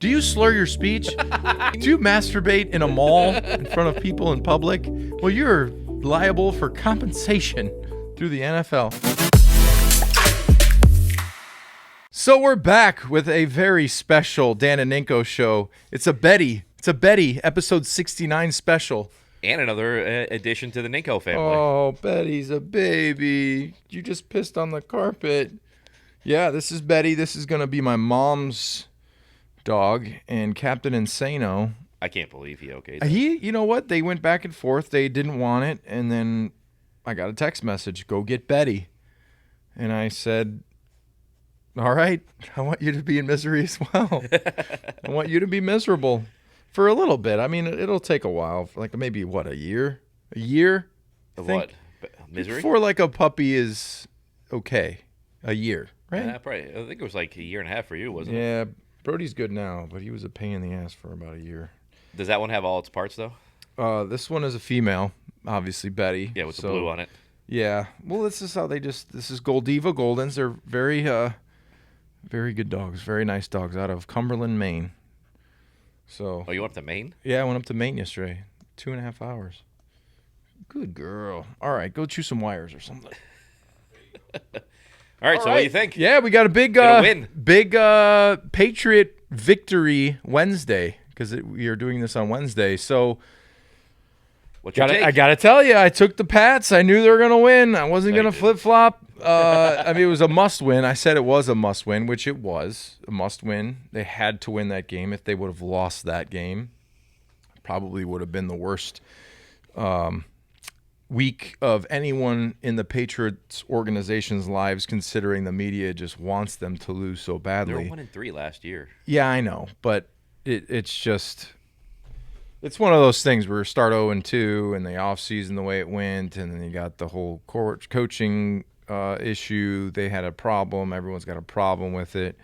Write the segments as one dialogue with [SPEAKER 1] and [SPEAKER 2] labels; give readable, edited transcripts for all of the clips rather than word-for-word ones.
[SPEAKER 1] Do you slur your speech? Do you masturbate in a mall in front of people in public? Well, you're liable for compensation through the NFL. So we're back with a very special Dan and Ninko show. It's a Betty, episode 69 special.
[SPEAKER 2] And another addition to the Ninko family.
[SPEAKER 1] Oh, Betty's a baby. You just pissed on the carpet. Yeah, this is Betty. This is going to be my mom's dog, and Captain Insano.
[SPEAKER 2] I can't believe he okayed.
[SPEAKER 1] You know what? They went back and forth. They didn't want it, and then I got a text message, go get Betty. And I said, all right, I want you to be in misery as well. I want you to be miserable for a little bit. I mean, it'll take a while, like maybe, what, a year? A year?
[SPEAKER 2] What? Misery?
[SPEAKER 1] Before, like, a puppy is okay. A year, right?
[SPEAKER 2] Probably. I think it was like a year and a half for you, wasn't it?
[SPEAKER 1] Yeah, Brody's good now, but he was a pain in the ass for about a year.
[SPEAKER 2] Does that one have all its parts, though?
[SPEAKER 1] This one is a female, obviously, Betty.
[SPEAKER 2] Yeah, with the blue on it.
[SPEAKER 1] Yeah. Well, this is how this is Goldiva Goldens. They're very, very good dogs, very nice dogs out of Cumberland, Maine. So.
[SPEAKER 2] Oh, you went up to Maine?
[SPEAKER 1] Yeah, I went up to Maine yesterday. 2.5 hours. Good girl. All right, go chew some wires or something.
[SPEAKER 2] All right, so what do you think?
[SPEAKER 1] Yeah, we got a big
[SPEAKER 2] win.
[SPEAKER 1] Big Patriot victory Wednesday because we are doing this on Wednesday. So
[SPEAKER 2] What's your take?
[SPEAKER 1] I got to tell you, I took the Pats. I knew they were going to win. I wasn't going to flip-flop. I mean, it was a must-win. I said it was a must-win, which it was a must-win. They had to win that game. If they would have lost that game, probably would have been the worst week of anyone in the Patriots organization's lives, considering the media just wants them to lose so badly.
[SPEAKER 2] They were 1-3 last year.
[SPEAKER 1] Yeah, I know, but it's just it's one of those things where you start 0-2 and the offseason the way it went, and then you got the whole coaching issue. They had a problem. Everyone's got a problem with it.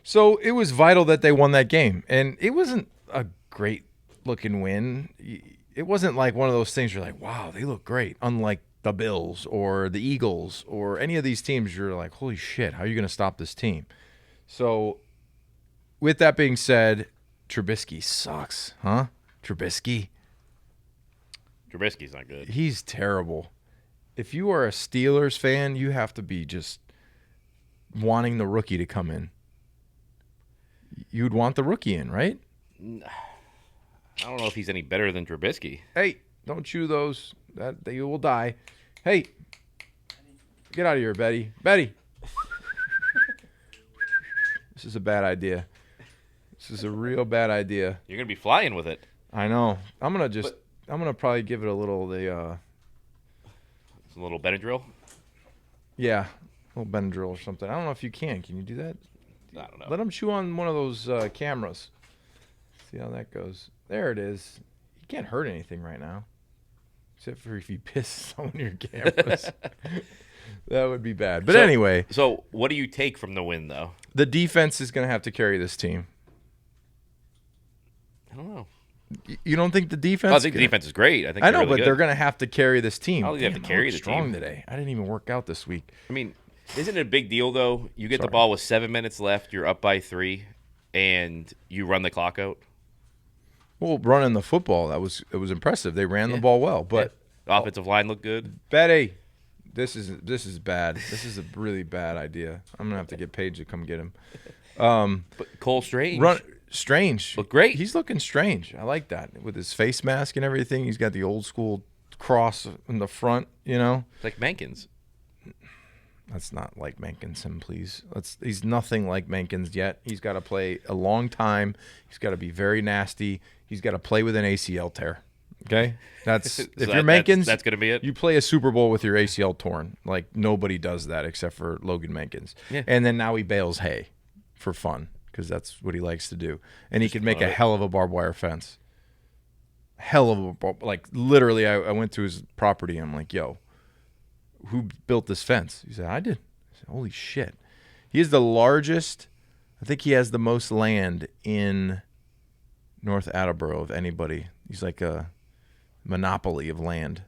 [SPEAKER 1] So it was vital that they won that game, and it wasn't a great looking win. It wasn't like one of those things you're like, wow, they look great. Unlike the Bills or the Eagles or any of these teams, you're like, holy shit, how are you going to stop this team? So with that being said, Trubisky sucks, huh? Trubisky's
[SPEAKER 2] not good.
[SPEAKER 1] He's terrible. If you are a Steelers fan, you have to be just wanting the rookie to come in. You'd want the rookie in, right?
[SPEAKER 2] I don't know if he's any better than Trubisky.
[SPEAKER 1] Hey, don't chew those. You will die. Hey, get out of here, Betty. Betty. This is a bad idea. This is a real bad idea.
[SPEAKER 2] You're going to be flying with it.
[SPEAKER 1] I know. I'm going to probably give it a little,
[SPEAKER 2] a little Benadryl?
[SPEAKER 1] Yeah, a little Benadryl or something. I don't know if you can. Can you do that?
[SPEAKER 2] I don't know.
[SPEAKER 1] Let him chew on one of those cameras. See how that goes. There it is. You can't hurt anything right now. Except for if you piss on your cameras. That would be bad. But anyway.
[SPEAKER 2] So what do you take from the win, though?
[SPEAKER 1] The defense is going to have to carry this team.
[SPEAKER 2] I don't know.
[SPEAKER 1] You don't think the defense?
[SPEAKER 2] I think the defense is great. I think
[SPEAKER 1] I know,
[SPEAKER 2] really
[SPEAKER 1] but
[SPEAKER 2] good.
[SPEAKER 1] They're going to have to carry this team.
[SPEAKER 2] I don't think they have to carry the
[SPEAKER 1] strong
[SPEAKER 2] team
[SPEAKER 1] today. I didn't even work out this week.
[SPEAKER 2] I mean, isn't it a big deal, though? You get the ball with 7 minutes left, you're up by 3, and you run the clock out?
[SPEAKER 1] Well, running the football, it was impressive. They ran the ball well, but
[SPEAKER 2] the offensive line looked good.
[SPEAKER 1] Betty, this is bad. This is a really bad idea. I'm gonna have to get Paige to come get him.
[SPEAKER 2] But Cole Strange,
[SPEAKER 1] Strange,
[SPEAKER 2] look great.
[SPEAKER 1] He's looking strange. I like that with his face mask and everything. He's got the old school cross in the front. You know,
[SPEAKER 2] it's like Mankins.
[SPEAKER 1] That's not like Mankinson, please. He's nothing like Mankins yet. He's got to play a long time. He's got to be very nasty. He's got to play with an ACL tear. Okay? That's
[SPEAKER 2] So
[SPEAKER 1] if you're Mankins,
[SPEAKER 2] that's going to be it.
[SPEAKER 1] You play a Super Bowl with your ACL torn. Like nobody does that except for Logan Mankins.
[SPEAKER 2] Yeah.
[SPEAKER 1] And then now he bales hay for fun because that's what he likes to do. And he could make a hell of a barbed wire fence. Hell of a like literally I went to his property and I'm like, yo, who built this fence? He said, I did. I said, holy shit. He is the largest. I think he has the most land in North Attleboro of anybody. He's like a monopoly of land.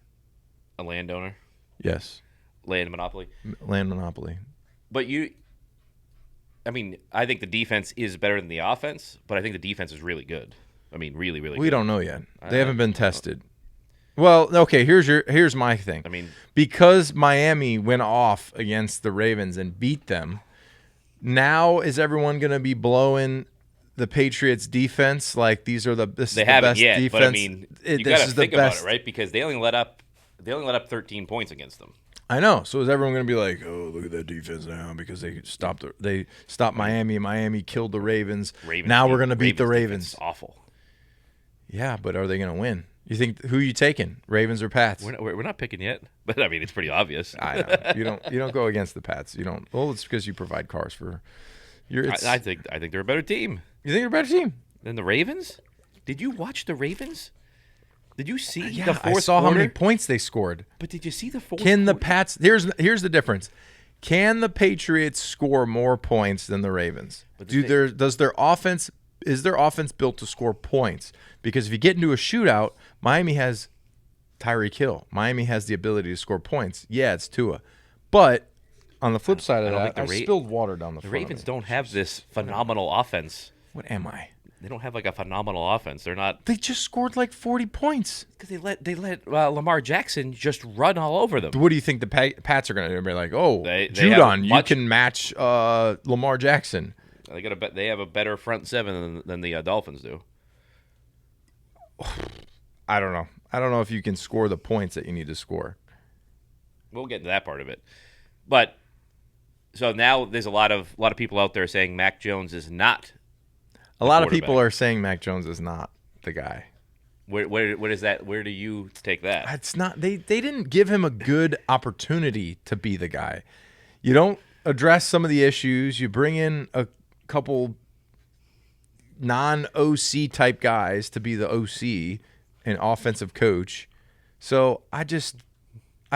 [SPEAKER 2] A landowner?
[SPEAKER 1] Yes.
[SPEAKER 2] Land monopoly?
[SPEAKER 1] Land monopoly.
[SPEAKER 2] But I mean, I think the defense is better than the offense, but I think the defense is really good. I mean, really, really
[SPEAKER 1] We
[SPEAKER 2] good.
[SPEAKER 1] don't know yet. They haven't been tested. Well, okay, here's my thing.
[SPEAKER 2] I mean,
[SPEAKER 1] because Miami went off against the Ravens and beat them, now is everyone going to be blowing the Patriots defense like these are the best
[SPEAKER 2] yet,
[SPEAKER 1] defense?
[SPEAKER 2] but I mean, you got to think about it, right? Because they only let up 13 points against them.
[SPEAKER 1] I know. So is everyone going to be like, "Oh, look at that defense now," because they stopped Miami. Miami killed the Ravens. Now we're going to beat the Ravens.
[SPEAKER 2] Awful.
[SPEAKER 1] Yeah, but are they going to win? You think who are you taking, Ravens or Pats?
[SPEAKER 2] We're not picking yet, but I mean it's pretty obvious.
[SPEAKER 1] I know you don't go against the Pats. You don't. Well, it's because you provide cars for.
[SPEAKER 2] I think they're a better team.
[SPEAKER 1] You think they're a better team
[SPEAKER 2] than the Ravens? Did you watch the Ravens? Did you see
[SPEAKER 1] yeah,
[SPEAKER 2] the fourth
[SPEAKER 1] I saw
[SPEAKER 2] quarter?
[SPEAKER 1] how many points they scored.
[SPEAKER 2] But did you see the fourth?
[SPEAKER 1] Can the Pats? Here's the difference. Can the Patriots score more points than the Ravens? Is their offense built to score points? Because if you get into a shootout, Miami has Tyreek Hill. Miami has the ability to score points. Yeah, it's Tua. But on the flip side of that, I spilled water down the front.
[SPEAKER 2] The Ravens don't have this phenomenal offense.
[SPEAKER 1] What am I?
[SPEAKER 2] They don't have like a phenomenal offense. They're not.
[SPEAKER 1] They just scored like 40 points
[SPEAKER 2] because they let Lamar Jackson just run all over them.
[SPEAKER 1] What do you think the Pats are going to do? Be like, oh, Judon, you can match Lamar Jackson.
[SPEAKER 2] They have a better front seven than the Dolphins do.
[SPEAKER 1] I don't know. I don't know if you can score the points that you need to score.
[SPEAKER 2] We'll get into that part of it, but so now there's a lot of people out there saying Mac Jones is not.
[SPEAKER 1] A lot of people are saying Mac Jones is not the guy.
[SPEAKER 2] What is that? Where do you take that?
[SPEAKER 1] It's not. They didn't give him a good opportunity to be the guy. You don't address some of the issues. You bring in a couple non-OC type guys to be the OC and offensive coach. So I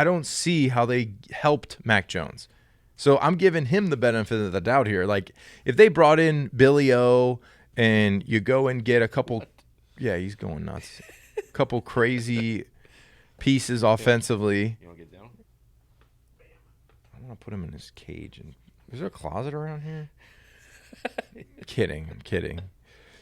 [SPEAKER 1] don't see how they helped Mac Jones. So I'm giving him the benefit of the doubt here. Like if they brought in Billy O and you go and get a couple, yeah, he's going nuts. A couple crazy pieces offensively.
[SPEAKER 2] You want to get down?
[SPEAKER 1] I want to put him in his cage. And is there a closet around here? I'm kidding.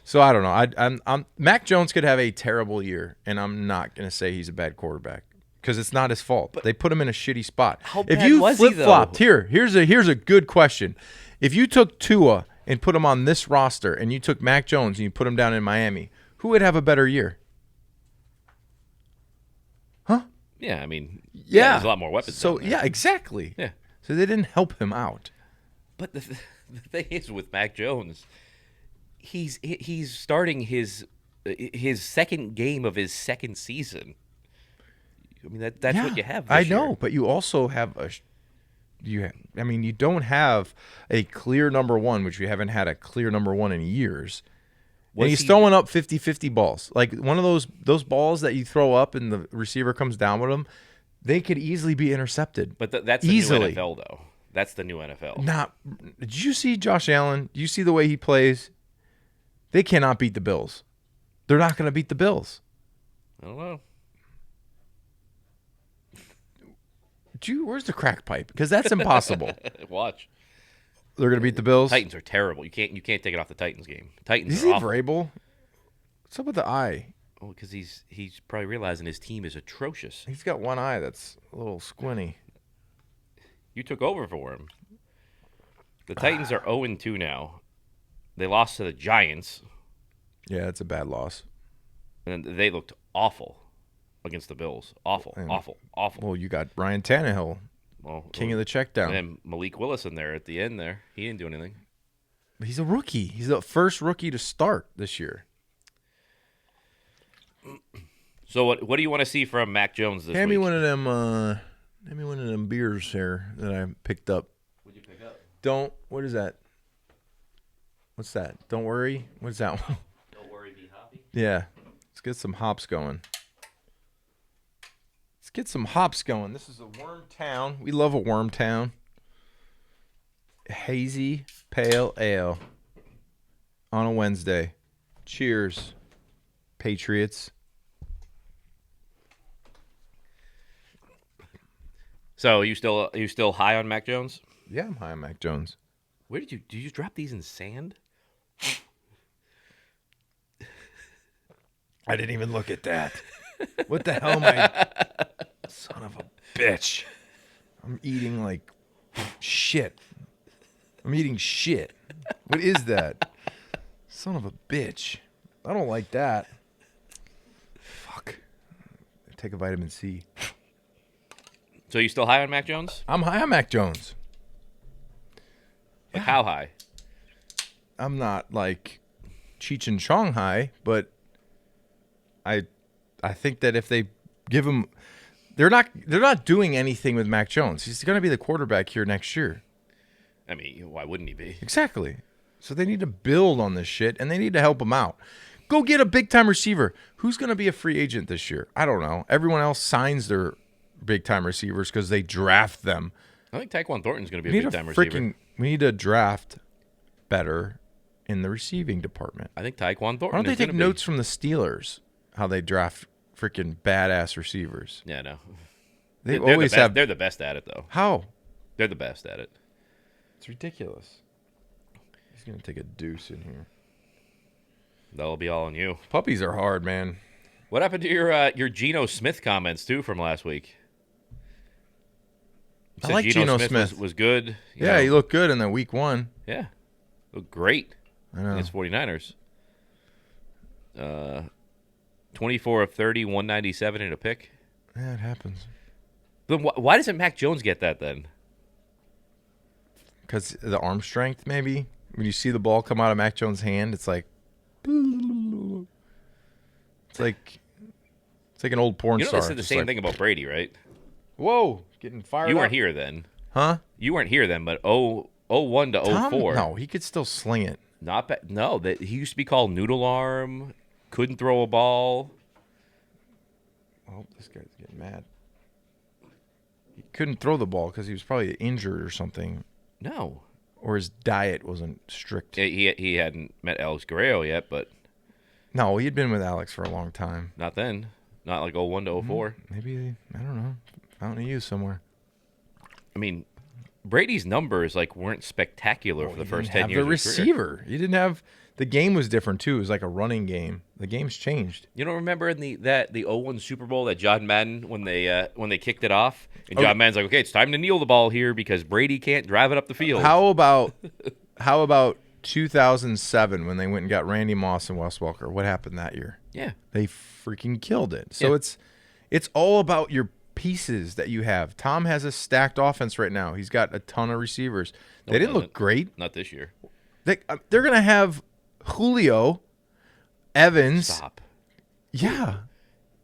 [SPEAKER 1] So I don't know. I'm Mac Jones could have a terrible year, and I'm not gonna say he's a bad quarterback because it's not his fault. But they put him in a shitty spot.
[SPEAKER 2] How bad was he, though?
[SPEAKER 1] Flip-flopped, here's a good question. If you took Tua and put him on this roster, and you took Mac Jones and you put him down in Miami, who would have a better year? Huh?
[SPEAKER 2] Yeah, I mean,
[SPEAKER 1] yeah,
[SPEAKER 2] there's a lot more weapons.
[SPEAKER 1] So yeah, exactly.
[SPEAKER 2] Yeah.
[SPEAKER 1] So they didn't help him out.
[SPEAKER 2] But the thing is with Mac Jones, he's starting his second game of his second season. I mean that's what you have.
[SPEAKER 1] I know, but you also have you don't have a clear number one, which you haven't had a clear number one in years. And he's throwing up 50-50 balls. Like one of those balls that you throw up and the receiver comes down with them, they could easily be intercepted.
[SPEAKER 2] But that's the new NFL, though. That's the new NFL.
[SPEAKER 1] Did you see Josh Allen? Do you see the way he plays? They cannot beat the Bills. They're not going to beat the Bills.
[SPEAKER 2] I don't know.
[SPEAKER 1] Where's the crack pipe? Because that's impossible.
[SPEAKER 2] Watch.
[SPEAKER 1] They're going to beat the Bills.
[SPEAKER 2] Titans are terrible. You can't take it off the Titans game. Titans.
[SPEAKER 1] Is
[SPEAKER 2] are
[SPEAKER 1] he
[SPEAKER 2] awful.
[SPEAKER 1] Vrabel? What's up with the eye?
[SPEAKER 2] Oh, because he's probably realizing his team is atrocious.
[SPEAKER 1] He's got one eye that's a little squinty.
[SPEAKER 2] You took over for him. The Titans are 0-2 now. They lost to the Giants.
[SPEAKER 1] Yeah, it's a bad loss.
[SPEAKER 2] And they looked awful against the Bills. Awful.
[SPEAKER 1] Well, you got Ryan Tannehill, king of the check down.
[SPEAKER 2] And then Malik Willis in there at the end there. He didn't do anything.
[SPEAKER 1] But he's a rookie. He's the first rookie to start this year.
[SPEAKER 2] So what do you want to see from Mac Jones this week?
[SPEAKER 1] Hand me one of them beers here that I picked up.
[SPEAKER 2] What'd you pick up?
[SPEAKER 1] What is that? What's that? Don't worry. What's that one?
[SPEAKER 2] Don't worry, be hoppy.
[SPEAKER 1] Yeah. Let's get some hops going. This is a Wormtown. We love a Wormtown. Hazy pale ale on a Wednesday. Cheers, Patriots.
[SPEAKER 2] So you still high on Mac Jones?
[SPEAKER 1] Yeah, I'm high on Mac Jones.
[SPEAKER 2] Where did you drop these in sand?
[SPEAKER 1] I didn't even look at that. What the hell am I? Son of a bitch. I'm eating like shit. I'm eating shit. What is that? Son of a bitch. I don't like that. Fuck. Take a vitamin C.
[SPEAKER 2] So you still high on Mac Jones?
[SPEAKER 1] I'm high on Mac Jones.
[SPEAKER 2] Like how high?
[SPEAKER 1] I'm not like Cheech and Chong high, but I think that if they give him, they're not doing anything with Mac Jones. He's going to be the quarterback here next year.
[SPEAKER 2] I mean, why wouldn't he be?
[SPEAKER 1] Exactly. So they need to build on this shit, and they need to help him out. Go get a big-time receiver. Who's going to be a free agent this year? I don't know. Everyone else signs their big-time receivers because they draft them.
[SPEAKER 2] I think Tyquan Thornton's going to be a big-time receiver.
[SPEAKER 1] We need to draft better in the receiving department.
[SPEAKER 2] I think Tyquan Thornton.
[SPEAKER 1] Why don't they take notes from the Steelers, how they draft freaking badass receivers?
[SPEAKER 2] Yeah, no.
[SPEAKER 1] They're
[SPEAKER 2] the best at it, though.
[SPEAKER 1] How?
[SPEAKER 2] They're the best at it.
[SPEAKER 1] It's ridiculous. He's going to take a deuce in here.
[SPEAKER 2] That'll be all on you.
[SPEAKER 1] Puppies are hard, man.
[SPEAKER 2] What happened to your Geno Smith comments, too, from last week?
[SPEAKER 1] I like Geno Smith.
[SPEAKER 2] Was good.
[SPEAKER 1] Yeah, he looked good in the week 1.
[SPEAKER 2] Yeah. Looked great
[SPEAKER 1] I know.
[SPEAKER 2] against 49ers. 24 of 30, 197 and a pick.
[SPEAKER 1] Yeah, it happens.
[SPEAKER 2] Then why doesn't Mac Jones get that then?
[SPEAKER 1] Because the arm strength, maybe. When you see the ball come out of Mac Jones' hand, it's like an old porn star.
[SPEAKER 2] They said the same thing about Brady, right?
[SPEAKER 1] Whoa, getting fired.
[SPEAKER 2] You weren't here then,
[SPEAKER 1] huh?
[SPEAKER 2] You weren't here then, but 01 to 04.
[SPEAKER 1] No, he could still sling it.
[SPEAKER 2] Not bad. No, that he used to be called noodle arm. Couldn't throw a ball.
[SPEAKER 1] Oh, this guy's getting mad. He couldn't throw the ball because he was probably injured or something.
[SPEAKER 2] No.
[SPEAKER 1] Or his diet wasn't strict.
[SPEAKER 2] He hadn't met Alex Guerrero yet, but...
[SPEAKER 1] No, he had been with Alex for a long time.
[SPEAKER 2] Not then. Not like 01 to 04.
[SPEAKER 1] Maybe, I don't know. Found a use somewhere.
[SPEAKER 2] I mean, Brady's numbers weren't spectacular for the first 10 years
[SPEAKER 1] of his career. The receiver. You didn't have... The game was different, too. It was like a running game. The game's changed.
[SPEAKER 2] You don't remember in the 01 Super Bowl that John Madden, when they kicked it off, and John Madden's like, okay, it's time to kneel the ball here because Brady can't drive it up the field.
[SPEAKER 1] How about 2007 when they went and got Randy Moss and Wes Welker? What happened that year?
[SPEAKER 2] Yeah.
[SPEAKER 1] They freaking killed it. So it's all about your pieces that you have. Tom has a stacked offense right now. He's got a ton of receivers. They didn't look great.
[SPEAKER 2] Not this year.
[SPEAKER 1] They're going to have Julio, Evans.
[SPEAKER 2] Stop.
[SPEAKER 1] Yeah.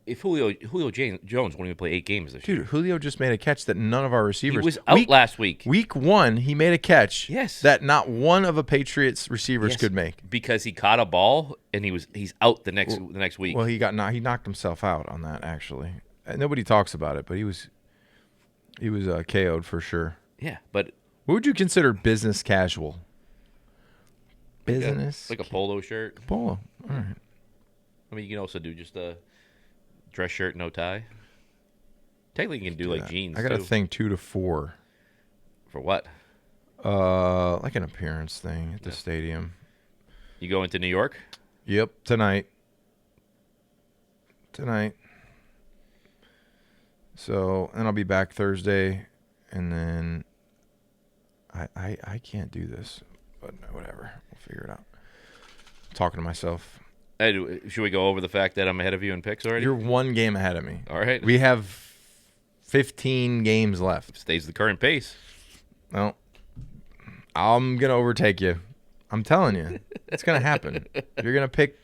[SPEAKER 2] If Julio Jones won't even play 8 games this year.
[SPEAKER 1] Dude, Julio just made a catch that none of our receivers.
[SPEAKER 2] He was out last week.
[SPEAKER 1] Week 1, he made a catch.
[SPEAKER 2] Yes.
[SPEAKER 1] That not one of a Patriots receivers could make.
[SPEAKER 2] Because he caught a ball and he's out the next week.
[SPEAKER 1] Well, he knocked himself out on that actually. Nobody talks about it, but he was KO'd for sure.
[SPEAKER 2] Yeah, but
[SPEAKER 1] what would you consider business casual? Business,
[SPEAKER 2] like a polo shirt.
[SPEAKER 1] Polo. All right.
[SPEAKER 2] I mean, you can also do just a dress shirt, no tie. Technically, you can do jeans.
[SPEAKER 1] I got a thing 2 to 4.
[SPEAKER 2] For what?
[SPEAKER 1] Like an appearance thing at the stadium.
[SPEAKER 2] You go into New York?
[SPEAKER 1] Yep, tonight. So, and I'll be back Thursday, and then I can't do this, but whatever. We'll figure it out. I'm talking to myself.
[SPEAKER 2] Hey, should we go over the fact that I'm ahead of you in picks already?
[SPEAKER 1] You're 1 game ahead of me.
[SPEAKER 2] All right.
[SPEAKER 1] We have 15 games left.
[SPEAKER 2] Stays the current pace.
[SPEAKER 1] Well, I'm going to overtake you. I'm telling you. It's going to happen. You're going to pick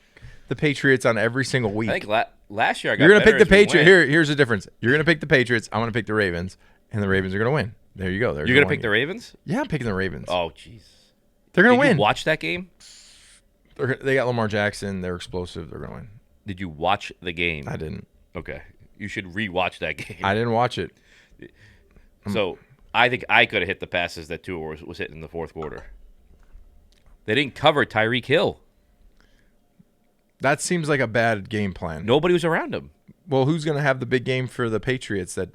[SPEAKER 1] the Patriots on every single week.
[SPEAKER 2] I think last year I got
[SPEAKER 1] You're going to pick the Patriots.
[SPEAKER 2] Patriots.
[SPEAKER 1] Here's the difference. You're going to pick the Patriots. I'm going to pick the Ravens, and the Ravens are going to win. There you go.
[SPEAKER 2] You're going to pick the Ravens?
[SPEAKER 1] Yeah, I'm picking the Ravens.
[SPEAKER 2] Oh, jeez.
[SPEAKER 1] They're going to win.
[SPEAKER 2] Did you watch that game?
[SPEAKER 1] They got Lamar Jackson. They're explosive. They're going to win.
[SPEAKER 2] Did you watch the game?
[SPEAKER 1] I didn't.
[SPEAKER 2] Okay. You should rewatch that game.
[SPEAKER 1] I didn't watch it.
[SPEAKER 2] So I think I could have hit the passes that Tua was hitting in the fourth quarter. They didn't cover Tyreek Hill.
[SPEAKER 1] That seems like a bad game plan.
[SPEAKER 2] Nobody was around him.
[SPEAKER 1] Well, who's going to have the big game for the Patriots that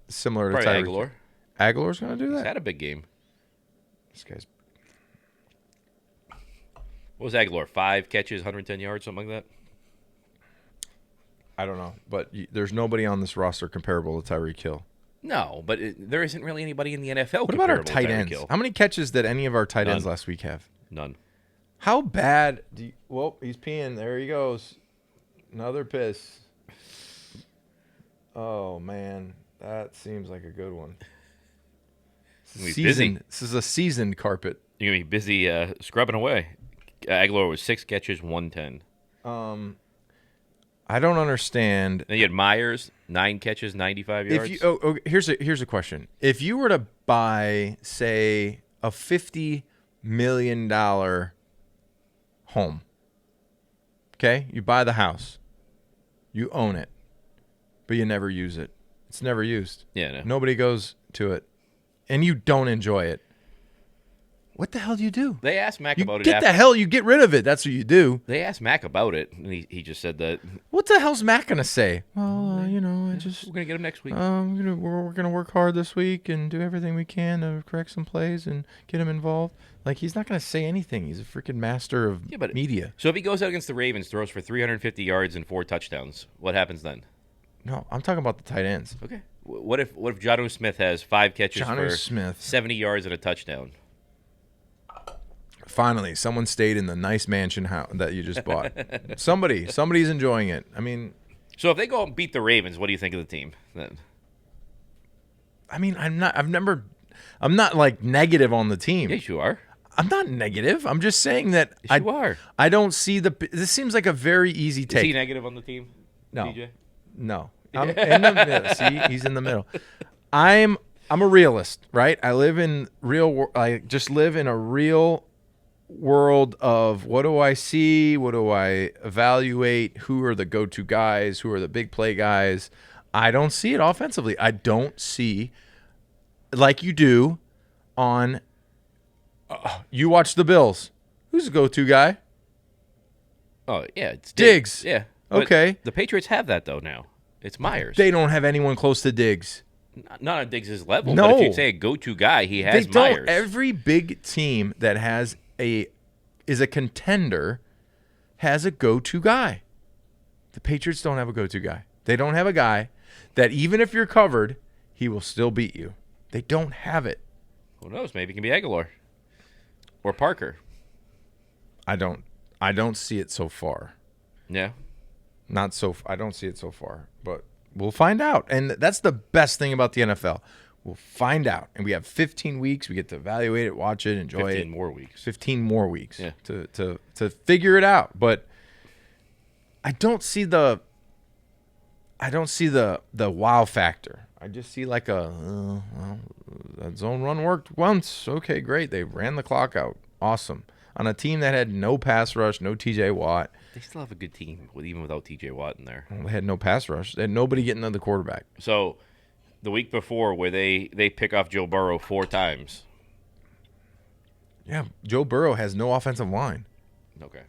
[SPEAKER 1] similar to
[SPEAKER 2] Probably
[SPEAKER 1] Tyreek?
[SPEAKER 2] Aguilar.
[SPEAKER 1] Aguilar's going to do that?
[SPEAKER 2] He's had a big game.
[SPEAKER 1] This guy's...
[SPEAKER 2] What was Aguilar? 5 catches, 110 yards, something like that?
[SPEAKER 1] I don't know, but there's nobody on this roster comparable to Tyreek Hill.
[SPEAKER 2] No, but there isn't really anybody in the NFL
[SPEAKER 1] What about our
[SPEAKER 2] comparable to
[SPEAKER 1] tight
[SPEAKER 2] Tyreek
[SPEAKER 1] ends?
[SPEAKER 2] Hill.
[SPEAKER 1] How many catches did any of our tight ends
[SPEAKER 2] None.
[SPEAKER 1] last week have?
[SPEAKER 2] None.
[SPEAKER 1] How bad do you... Well, he's peeing. There he goes. Another piss. Oh, man. That seems like a good one.
[SPEAKER 2] Busy.
[SPEAKER 1] This is a seasoned carpet.
[SPEAKER 2] You're going to be busy scrubbing away. Aguilar was 6 catches, 110.
[SPEAKER 1] I don't understand.
[SPEAKER 2] Then you had Myers, 9 catches, 95 yards.
[SPEAKER 1] If you, here's a question. If you were to buy, say, a $50 million home, okay? You buy the house. You own it, but you never use it. It's never used.
[SPEAKER 2] Yeah, no.
[SPEAKER 1] Nobody goes to it, and you don't enjoy it. What the hell do you do?
[SPEAKER 2] They asked Mac
[SPEAKER 1] You
[SPEAKER 2] about it.
[SPEAKER 1] get the hell, you get rid of it. That's what you do.
[SPEAKER 2] They asked Mac about it, and he just said that
[SPEAKER 1] What the hell's Matt gonna say? Well, I just
[SPEAKER 2] we're going to get him next week.
[SPEAKER 1] we're gonna work hard this week and do everything we can to correct some plays and get him involved. Like, he's not gonna say anything. He's a freaking master of media.
[SPEAKER 2] So if he goes out against the Ravens, throws for 350 yards and 4 touchdowns, what happens then?
[SPEAKER 1] No, I'm talking about the tight ends.
[SPEAKER 2] Okay. What if Jonnu Smith has 5 catches
[SPEAKER 1] Jonnu
[SPEAKER 2] for
[SPEAKER 1] Smith.
[SPEAKER 2] 70 yards and a touchdown?
[SPEAKER 1] Finally, someone stayed in the nice mansion house that you just bought. Somebody's enjoying it. I mean,
[SPEAKER 2] So if they go out and beat the Ravens, what do you think of the team then?
[SPEAKER 1] I'm not like negative on the team.
[SPEAKER 2] Yes, you are.
[SPEAKER 1] I'm not negative. I'm just saying that
[SPEAKER 2] Yes, you are.
[SPEAKER 1] I don't see this seems like a very easy
[SPEAKER 2] Is
[SPEAKER 1] take.
[SPEAKER 2] he negative on the team?
[SPEAKER 1] No.
[SPEAKER 2] DJ?
[SPEAKER 1] No. I'm in the middle. See, he's in the middle. I'm a realist, right? I live in I just live in a real world of what do I see? What do I evaluate? Who are the go-to guys? Who are the big play guys? I don't see it offensively. I don't see, like you do on you watch the Bills. Who's the go-to guy?
[SPEAKER 2] Oh, yeah, it's
[SPEAKER 1] Diggs.
[SPEAKER 2] Yeah. But
[SPEAKER 1] Okay.
[SPEAKER 2] the Patriots have that, though, now. It's Myers.
[SPEAKER 1] They don't have anyone close to Diggs.
[SPEAKER 2] Not on Diggs' level,
[SPEAKER 1] No.
[SPEAKER 2] but if you say a go-to guy, he has
[SPEAKER 1] They don't.
[SPEAKER 2] Myers.
[SPEAKER 1] Every big team that is a contender has a go-to guy. The Patriots don't have a go-to guy. They don't have a guy that even if you're covered, he will still beat you. They don't have it.
[SPEAKER 2] Who knows? Maybe it can be Aguilar. Or Parker.
[SPEAKER 1] I don't see it so far.
[SPEAKER 2] Yeah.
[SPEAKER 1] I don't see it so far, but we'll find out. And that's the best thing about the NFL. We'll find out. And we have 15 weeks. We get to evaluate it, watch it, enjoy
[SPEAKER 2] 15
[SPEAKER 1] it.
[SPEAKER 2] more weeks.
[SPEAKER 1] 15 more weeks
[SPEAKER 2] Yeah.
[SPEAKER 1] to figure it out. But I don't see the wow factor. I just see like that zone run worked once. Okay, great. They ran the clock out. Awesome. On a team that had no pass rush, no TJ Watt.
[SPEAKER 2] They still have a good team, even without TJ Watt in there.
[SPEAKER 1] Well, they had no pass rush. They had nobody getting to the quarterback.
[SPEAKER 2] So the week before where they pick off Joe Burrow 4 times.
[SPEAKER 1] Yeah, Joe Burrow has no offensive line.
[SPEAKER 2] Okay.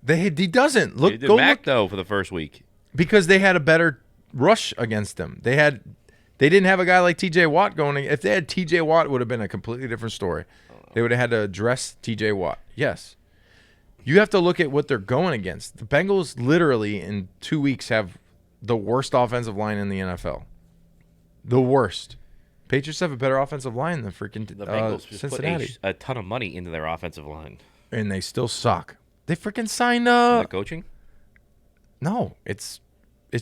[SPEAKER 1] He doesn't.
[SPEAKER 2] They did Mac, though, for the first week.
[SPEAKER 1] Because they had a better rush against them. They didn't have a guy like TJ Watt going. If they had TJ Watt, it would have been a completely different story. They would have had to address TJ Watt. Yes. You have to look at what they're going against. The Bengals literally in 2 weeks have the worst offensive line in the NFL. The worst. Patriots have a better offensive line than freaking
[SPEAKER 2] The Bengals just
[SPEAKER 1] Cincinnati.
[SPEAKER 2] put a ton of money into their offensive line.
[SPEAKER 1] And they still suck. They freaking signed
[SPEAKER 2] The coaching?
[SPEAKER 1] No, it's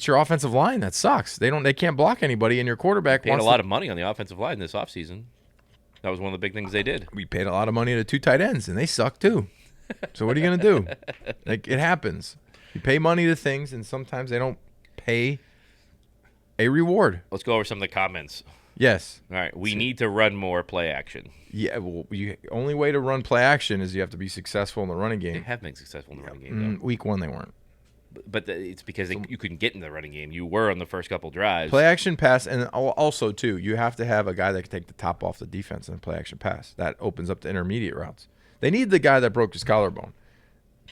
[SPEAKER 1] your offensive line that sucks. They can't block anybody, and your quarterback
[SPEAKER 2] Paid a lot of money on the offensive line this offseason. That was one of the big things they did.
[SPEAKER 1] We paid a lot of money to 2 tight ends, and they suck too. So what are you gonna do? Like, it happens. You pay money to things, and sometimes they don't pay a reward.
[SPEAKER 2] Let's go over some of the comments.
[SPEAKER 1] Yes.
[SPEAKER 2] All right, we need to run more play action.
[SPEAKER 1] Yeah. Well, only way to run play action is you have to be successful in the running
[SPEAKER 2] They
[SPEAKER 1] game.
[SPEAKER 2] have been successful in the running game, though.
[SPEAKER 1] Week 1 they weren't.
[SPEAKER 2] But it's because you couldn't get in the running game. You were on the first couple drives.
[SPEAKER 1] Play action pass, and also too, you have to have a guy that can take the top off the defense and play action pass. That opens up the intermediate routes. They need the guy that broke his collarbone.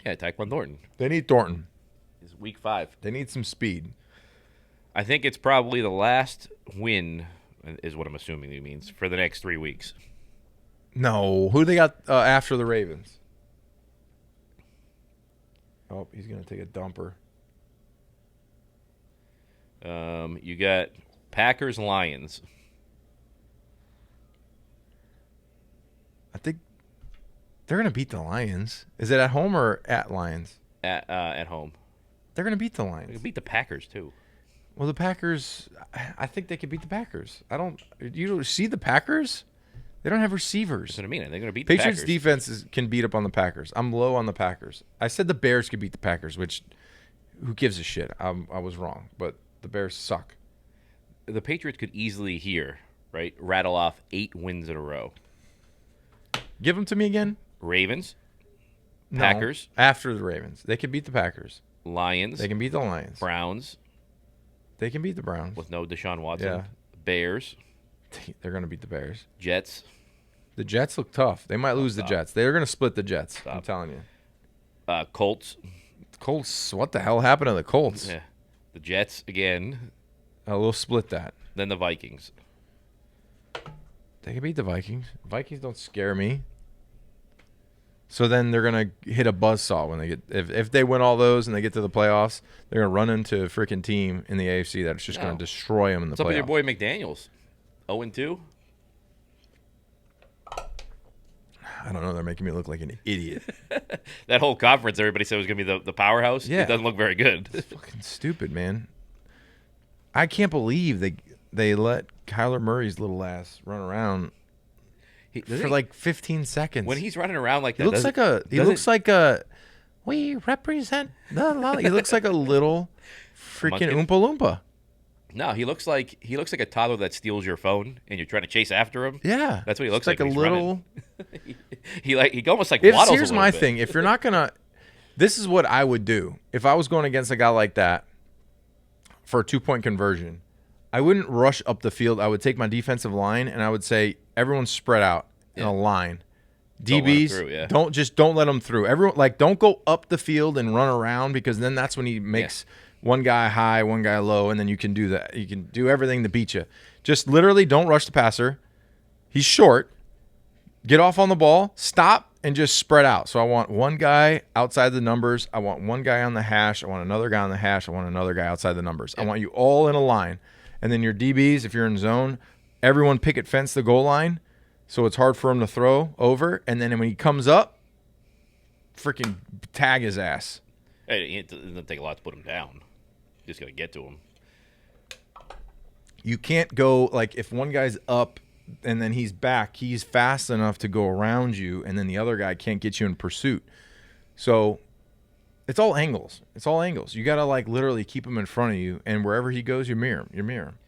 [SPEAKER 2] Yeah, Tyquan Thornton.
[SPEAKER 1] They need Thornton.
[SPEAKER 2] It's week 5.
[SPEAKER 1] They need some speed.
[SPEAKER 2] I think it's probably the last win, is what I'm assuming he means, for the next 3 weeks.
[SPEAKER 1] No, who they got after the Ravens? Oh, he's going to take a dumper.
[SPEAKER 2] You got Packers, Lions.
[SPEAKER 1] I think they're going to beat the Lions. Is it at home or at Lions?
[SPEAKER 2] At home.
[SPEAKER 1] They're going to beat the
[SPEAKER 2] They
[SPEAKER 1] Lions.
[SPEAKER 2] can beat the Packers, too.
[SPEAKER 1] Well, the Packers, I think they could beat the Packers. You don't see the Packers? They don't have receivers.
[SPEAKER 2] That's what I mean. They're going to beat
[SPEAKER 1] Patriots
[SPEAKER 2] the Packers.
[SPEAKER 1] defense can beat up on the Packers. I'm low on the Packers. I said the Bears could beat the Packers, which who gives a shit? I was wrong, but the Bears suck.
[SPEAKER 2] The Patriots could easily here, right, rattle off 8 wins in a row.
[SPEAKER 1] Give them to me again.
[SPEAKER 2] Ravens,
[SPEAKER 1] No,
[SPEAKER 2] Packers,
[SPEAKER 1] after the Ravens. They can beat the Packers.
[SPEAKER 2] Lions,
[SPEAKER 1] They can beat the Lions.
[SPEAKER 2] Browns
[SPEAKER 1] They can beat the Browns.
[SPEAKER 2] with no Deshaun Watson,
[SPEAKER 1] Yeah.
[SPEAKER 2] Bears,
[SPEAKER 1] They're going to beat the Bears.
[SPEAKER 2] Jets.
[SPEAKER 1] The Jets look tough. They might lose the Jets. They're going to split the Jets. I'm telling you.
[SPEAKER 2] Colts.
[SPEAKER 1] Colts. What the hell happened to the Colts?
[SPEAKER 2] Yeah. The Jets again.
[SPEAKER 1] We'll split that.
[SPEAKER 2] Then the Vikings.
[SPEAKER 1] They can beat the Vikings. Vikings don't scare me. So then they're gonna hit a buzzsaw when they get if they win all those and they get to the playoffs. They're gonna run into a freaking team in the AFC that's just gonna destroy them in the
[SPEAKER 2] What's up with your
[SPEAKER 1] playoffs.
[SPEAKER 2] boy McDaniels? 0-2.
[SPEAKER 1] I don't know. They're making me look like an idiot.
[SPEAKER 2] That whole conference, everybody said was going to be the powerhouse.
[SPEAKER 1] Yeah.
[SPEAKER 2] It doesn't look very good.
[SPEAKER 1] Fucking stupid, man. I can't believe they let Kyler Murray's little ass run around for like 15 seconds.
[SPEAKER 2] When he's running around like that,
[SPEAKER 1] He looks like a we represent the lolly. He looks like a little freaking
[SPEAKER 2] Munchkin?
[SPEAKER 1] Oompa Loompa.
[SPEAKER 2] No, he looks like a toddler that steals your phone and you're trying to chase after him.
[SPEAKER 1] Yeah,
[SPEAKER 2] That's what he looks
[SPEAKER 1] It's
[SPEAKER 2] like.
[SPEAKER 1] a
[SPEAKER 2] when he's
[SPEAKER 1] little.
[SPEAKER 2] running. he almost like waddles.
[SPEAKER 1] Here's
[SPEAKER 2] a little
[SPEAKER 1] my
[SPEAKER 2] bit.
[SPEAKER 1] thing: if you're not gonna, this is what I would do if I was going against a guy like that for a 2-point conversion. I wouldn't rush up the field. I would take my defensive line and I would say everyone's spread out in a line.
[SPEAKER 2] Don't let 'em
[SPEAKER 1] DBs,
[SPEAKER 2] through, yeah.
[SPEAKER 1] don't let them through. Everyone don't go up the field and run around because then that's when he makes one guy high, one guy low, and then you can do that. You can do everything to beat you. Just literally don't rush the passer. He's short. Get off on the ball, stop, and just spread out. So I want one guy outside the numbers. I want one guy on the hash. I want another guy on the hash. I want another guy outside the numbers. I want you all in a line. And then your DBs, if you're in zone, everyone picket fence the goal line so it's hard for him to throw over. And then when he comes up, freaking tag his ass.
[SPEAKER 2] Hey, it doesn't take a lot to put him down. You just got to get to him.
[SPEAKER 1] You can't go, if one guy's up and then he's back, he's fast enough to go around you, and then the other guy can't get you in pursuit. So it's all angles. You got to, literally keep him in front of you, and wherever he goes, you mirror him.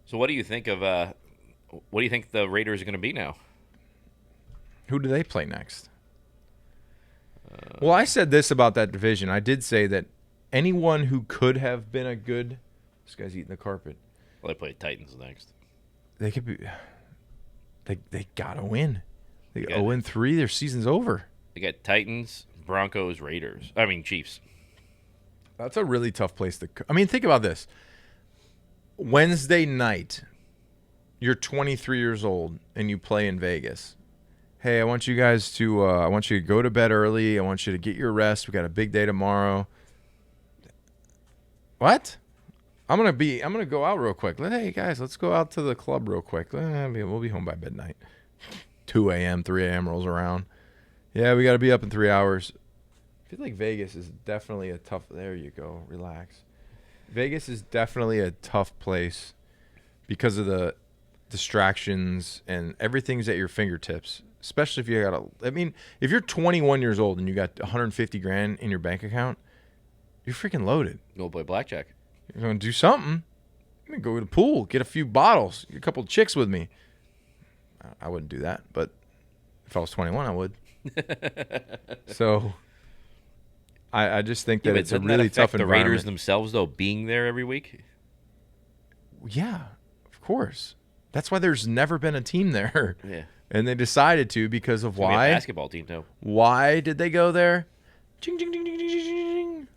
[SPEAKER 2] So what do you think of what do you think the Raiders are going to be now?
[SPEAKER 1] Who do they play next? Well, I said this about that division. I did say that anyone who could have been a good – this guy's eating the carpet.
[SPEAKER 2] Well, they play Titans next.
[SPEAKER 1] They could be – they got to win. They
[SPEAKER 2] Yeah.
[SPEAKER 1] 0-3, their season's over.
[SPEAKER 2] They got Titans, Broncos, Chiefs.
[SPEAKER 1] That's a really tough place to – I mean, think about this. Wednesday night, you're 23 years old, and you play in Vegas. Hey, I want you guys to I want you to go to bed early. I want you to get your rest. We got a big day tomorrow. What? I'm gonna go out real quick. Hey guys, let's go out to the club real quick. We'll be home by midnight. 2 a.m., 3 a.m. rolls around. Yeah, we got to be up in 3 hours. I feel like Vegas is definitely a tough. There you go. Relax. Vegas is definitely a tough place because of the distractions and everything's at your fingertips. Especially if you got if you're 21 years old and you got 150 grand in your bank account, you're freaking loaded.
[SPEAKER 2] Go play blackjack.
[SPEAKER 1] You're going to do something. I'm going to go to the pool, get a few bottles, get a couple chicks with me. I wouldn't do that, but if I was 21, I would. So I just think that it's a really tough
[SPEAKER 2] the
[SPEAKER 1] environment.
[SPEAKER 2] Raiders themselves, though, being there every week?
[SPEAKER 1] Yeah, of course. That's why there's never been a team there.
[SPEAKER 2] Yeah.
[SPEAKER 1] And they decided to because of
[SPEAKER 2] It's gonna be
[SPEAKER 1] why?
[SPEAKER 2] a basketball team, too.
[SPEAKER 1] Why did they go there? Ching, ching, ching, ching, ching, ching, ching.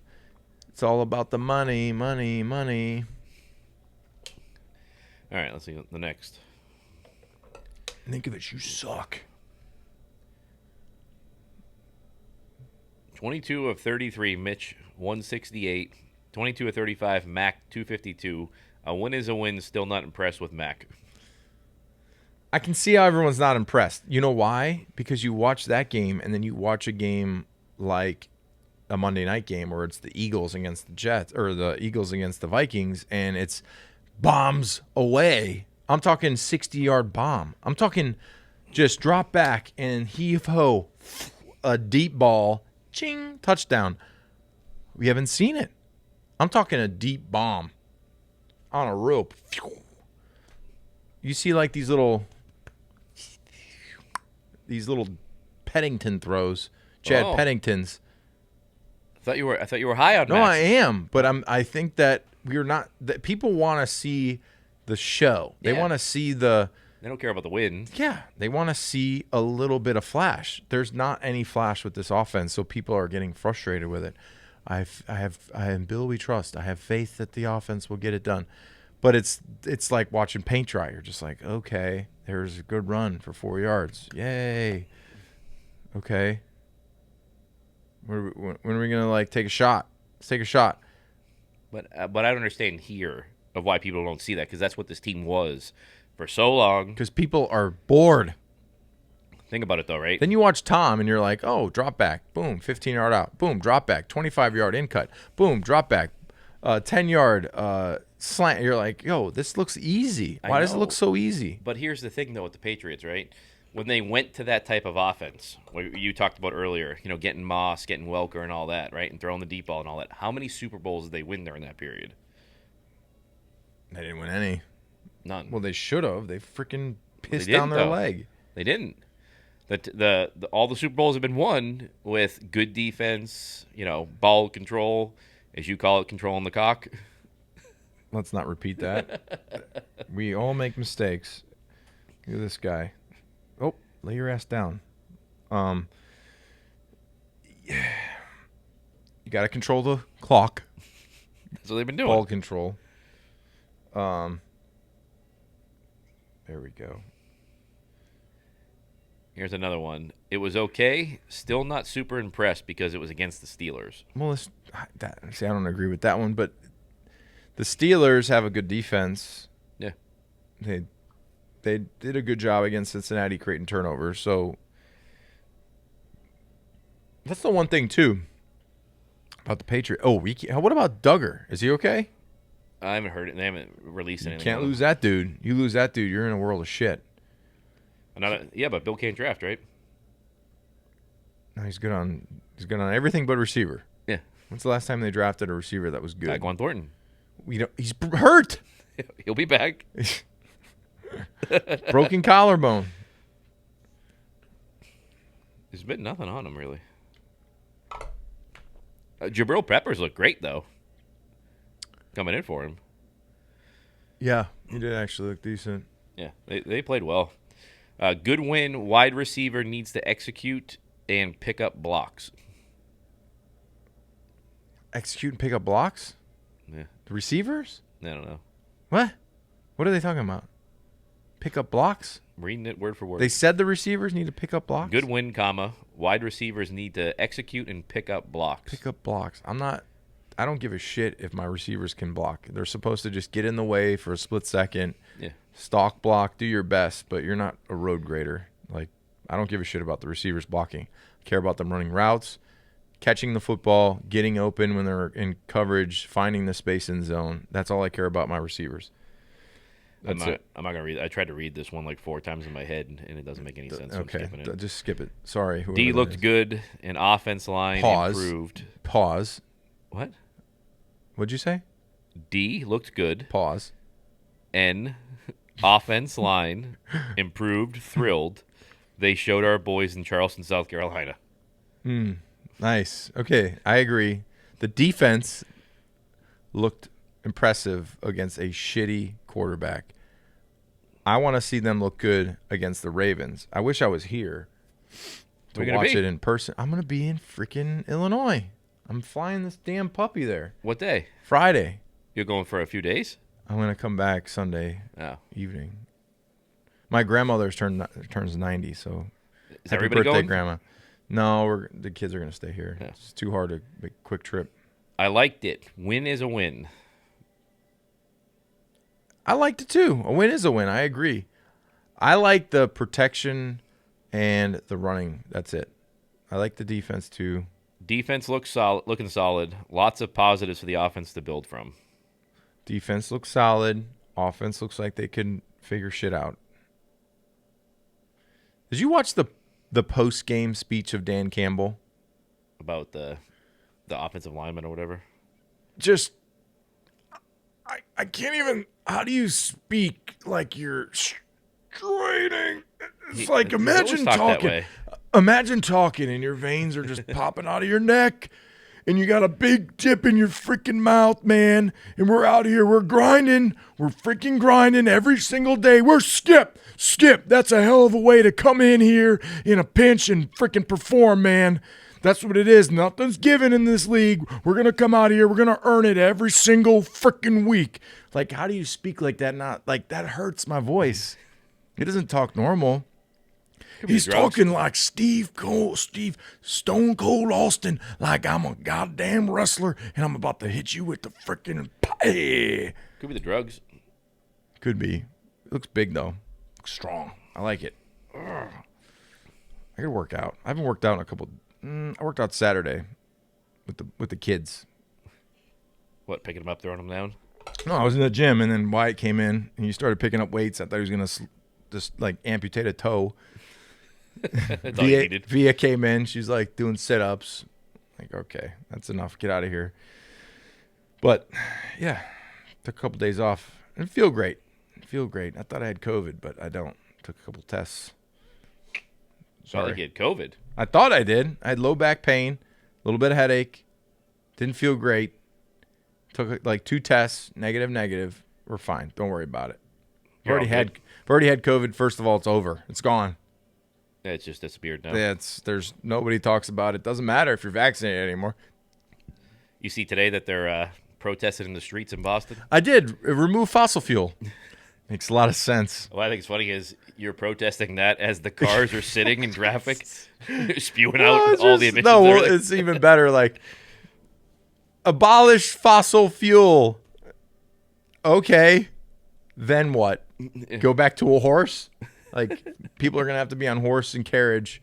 [SPEAKER 1] It's all about the money, money, money.
[SPEAKER 2] All right, let's see the next.
[SPEAKER 1] Ninkovich, you suck.
[SPEAKER 2] 22 of 33, Mitch, 168. 22 of 35, Mac, 252. A win is a win. Still not impressed with Mac.
[SPEAKER 1] I can see how everyone's not impressed. You know why? Because you watch that game and then you watch a game like a Monday night game where it's the Eagles against the Jets or the Eagles against the Vikings and it's bombs away. I'm talking 60-yard bomb. I'm talking just drop back and heave-ho, a deep ball, ching, touchdown. We haven't seen it. I'm talking a deep bomb on a rope. You see like these little Pettington throws, Chad Pettingtons.
[SPEAKER 2] I thought you were high on
[SPEAKER 1] No,
[SPEAKER 2] Mac.
[SPEAKER 1] I am, but I think that we're not. That people want to see the show. They want to see the.
[SPEAKER 2] They don't care about the win.
[SPEAKER 1] Yeah, they want to see a little bit of flash. There's not any flash with this offense, so people are getting frustrated with it. I am Bill. We trust. I have faith that the offense will get it done. But it's like watching paint dry. You're just like, okay, there's a good run for 4 yards. Yay. Okay. When are we gonna like take a shot? Let's take a shot.
[SPEAKER 2] But I don't understand here of why people don't see that, because that's what this team was for so long.
[SPEAKER 1] Because people are bored.
[SPEAKER 2] Think about it though, right?
[SPEAKER 1] Then you watch Tom and you're like, oh, drop back, boom, 15-yard out, boom, drop back, 25-yard in cut, boom, drop back, 10-yard slant. You're like, yo, this looks easy. Why does it look so easy?
[SPEAKER 2] But here's the thing though with the Patriots, right? When they went to that type of offense, what you talked about earlier, getting Moss, getting Welker and all that, right? And throwing the deep ball and all that. How many Super Bowls did they win during that period?
[SPEAKER 1] They didn't win any.
[SPEAKER 2] None.
[SPEAKER 1] Well, they should have. They freaking pissed
[SPEAKER 2] didn't,
[SPEAKER 1] down their
[SPEAKER 2] though.
[SPEAKER 1] leg.
[SPEAKER 2] They didn't. All the Super Bowls have been won with good defense, ball control, as you call it, controlling the cock.
[SPEAKER 1] Let's not repeat that. We all make mistakes. Look at this guy. Oh, lay your ass down. You got to control the clock.
[SPEAKER 2] That's what they've been doing.
[SPEAKER 1] Ball control. There we go.
[SPEAKER 2] Here's another one. It was okay. Still not super impressed because it was against the Steelers.
[SPEAKER 1] Well, I don't agree with that one, but the Steelers have a good defense.
[SPEAKER 2] Yeah.
[SPEAKER 1] They did a good job against Cincinnati creating turnovers. So that's the one thing too about the Patriots. Oh, what about Duggar? Is he okay?
[SPEAKER 2] I haven't heard it. They haven't released anything.
[SPEAKER 1] You can't lose that dude. You lose that dude, you're in a world of shit.
[SPEAKER 2] But Bill can't draft, right?
[SPEAKER 1] No, he's good on everything but receiver.
[SPEAKER 2] Yeah.
[SPEAKER 1] When's the last time they drafted a receiver that was good?
[SPEAKER 2] Tyquan Thornton.
[SPEAKER 1] He's hurt.
[SPEAKER 2] He'll be back.
[SPEAKER 1] Broken collarbone.
[SPEAKER 2] There's been nothing on him, really. Jabril Peppers looked great, though. Coming in for him.
[SPEAKER 1] Yeah, he did actually look decent.
[SPEAKER 2] Yeah, they played well. Good win. Wide receiver needs to execute and pick up blocks.
[SPEAKER 1] Execute and pick up blocks?
[SPEAKER 2] Yeah.
[SPEAKER 1] The receivers?
[SPEAKER 2] I don't know.
[SPEAKER 1] What? What are they talking about? Pick up blocks?
[SPEAKER 2] I'm reading it word for word.
[SPEAKER 1] They said the receivers need to pick up blocks?
[SPEAKER 2] Good win, comma. Wide receivers need to execute and pick up blocks.
[SPEAKER 1] Pick up blocks. I don't give a shit if my receivers can block. They're supposed to just get in the way for a split second.
[SPEAKER 2] Yeah.
[SPEAKER 1] Stalk block, do your best, but you're not a road grader. Like, I don't give a shit about the receivers blocking. I care about them running routes, catching the football, getting open when they're in coverage, finding the space in zone. That's all I care about my receivers. That's it.
[SPEAKER 2] I'm not going to read it. I tried to read this one like 4 times in my head, and it doesn't make any sense.
[SPEAKER 1] Okay,
[SPEAKER 2] I'm skipping it.
[SPEAKER 1] just skip it. Sorry.
[SPEAKER 2] D looked good, and offense line improved.
[SPEAKER 1] Pause.
[SPEAKER 2] What?
[SPEAKER 1] What'd you say?
[SPEAKER 2] D looked good.
[SPEAKER 1] Pause.
[SPEAKER 2] N, offense line improved, thrilled. They showed our boys in Charleston, South Carolina.
[SPEAKER 1] Nice. Okay, I agree. The defense looked impressive against a shitty quarterback. I want to see them look good against the Ravens. I wish I was here to watch it in person. I'm going to be in freaking Illinois. I'm flying this damn puppy there.
[SPEAKER 2] What day?
[SPEAKER 1] Friday.
[SPEAKER 2] You're going for a few days?
[SPEAKER 1] I'm going to come back Sunday evening. My grandmother turns 90, so
[SPEAKER 2] is
[SPEAKER 1] happy
[SPEAKER 2] everybody
[SPEAKER 1] birthday,
[SPEAKER 2] going?
[SPEAKER 1] Grandma. No, the kids are going to stay here.
[SPEAKER 2] Yeah.
[SPEAKER 1] It's too hard to make a quick trip.
[SPEAKER 2] I liked it. Win is a win.
[SPEAKER 1] I liked it too. A win is a win. I agree. I like the protection and the running. That's it. I like the defense too.
[SPEAKER 2] Defense looks solid, looking solid. Lots of positives for the offense to build from.
[SPEAKER 1] Defense looks solid. Offense looks like they can figure shit out. Did you watch the post-game speech of Dan Campbell?
[SPEAKER 2] About the offensive lineman or whatever.
[SPEAKER 1] Just, I can't even, how do you speak like you're straining? It's like, imagine talking and your veins are just popping out of your neck and you got a big dip in your freaking mouth, man. And we're out here, we're grinding. We're freaking grinding every single day. We're Skip. That's a hell of a way to come in here in a pinch and freaking perform, man. That's what it is. Nothing's given in this league. We're going to come out here. We're going to earn it every single freaking week. Like, how do you speak like that? Not like that hurts my voice. He doesn't talk normal. He's talking like Stone Cold Austin, like I'm a goddamn wrestler and I'm about to hit you with the freaking pie.
[SPEAKER 2] Could be the drugs.
[SPEAKER 1] Could be. It looks big though. Looks strong. I like it. Ugh. I gotta work out. I haven't worked out in a couple. I worked out Saturday with the kids.
[SPEAKER 2] What, picking them up, throwing them down?
[SPEAKER 1] No, I was in the gym and then Wyatt came in and he started picking up weights. I thought he was gonna just like amputate a toe. Via came in. She's like doing sit-ups. Like, okay, that's enough. Get out of here. But yeah, took a couple days off and feel great. I thought I had COVID, but I don't. Took a couple tests.
[SPEAKER 2] Sorry, like you had COVID.
[SPEAKER 1] I thought I did. I had low back pain, a little bit of headache. Didn't feel great. Took like 2 tests, negative. We're fine. Don't worry about it. I've already had COVID. First of all, it's over. It's gone.
[SPEAKER 2] Yeah, it's just disappeared now.
[SPEAKER 1] Yeah, there's nobody talks about it. Doesn't matter if you're vaccinated anymore.
[SPEAKER 2] You see today that they're protesting in the streets in Boston?
[SPEAKER 1] I did. Remove fossil fuel. Makes a lot of sense.
[SPEAKER 2] What I think is funny is you're protesting that as the cars are sitting in traffic, spewing out all the emissions.
[SPEAKER 1] No, it's even better. Like, abolish fossil fuel. Okay. Then what? Go back to a horse? Like, people are going to have to be on horse and carriage.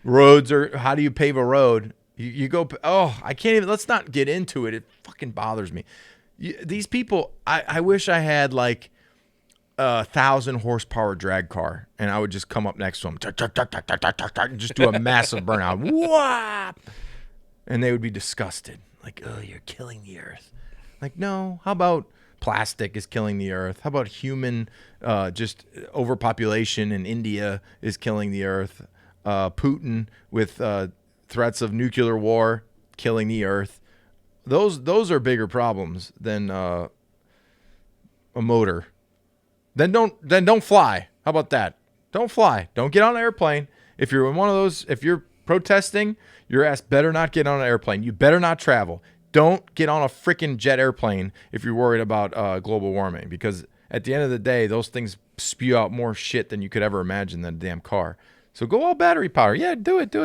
[SPEAKER 1] Roads are, how do you pave a road? You go, I can't even, let's not get into it. It fucking bothers me. These people, I wish I had like 1,000 horsepower drag car and I would just come up next to them, and just do a massive burnout. Whap! And they would be disgusted. Like, oh, you're killing the earth. Like, no, how about plastic is killing the earth? How about human just overpopulation in India is killing the earth? Putin with threats of nuclear war killing the earth. Those are bigger problems than a motor. Then don't fly. How about that? Don't fly. Don't get on an airplane. If you're in one of those, if you're protesting, your ass better not get on an airplane. You better not travel. Don't get on a freaking jet airplane if you're worried about global warming, because at the end of the day, those things spew out more shit than you could ever imagine than a damn car. So go all battery power. Yeah, do it.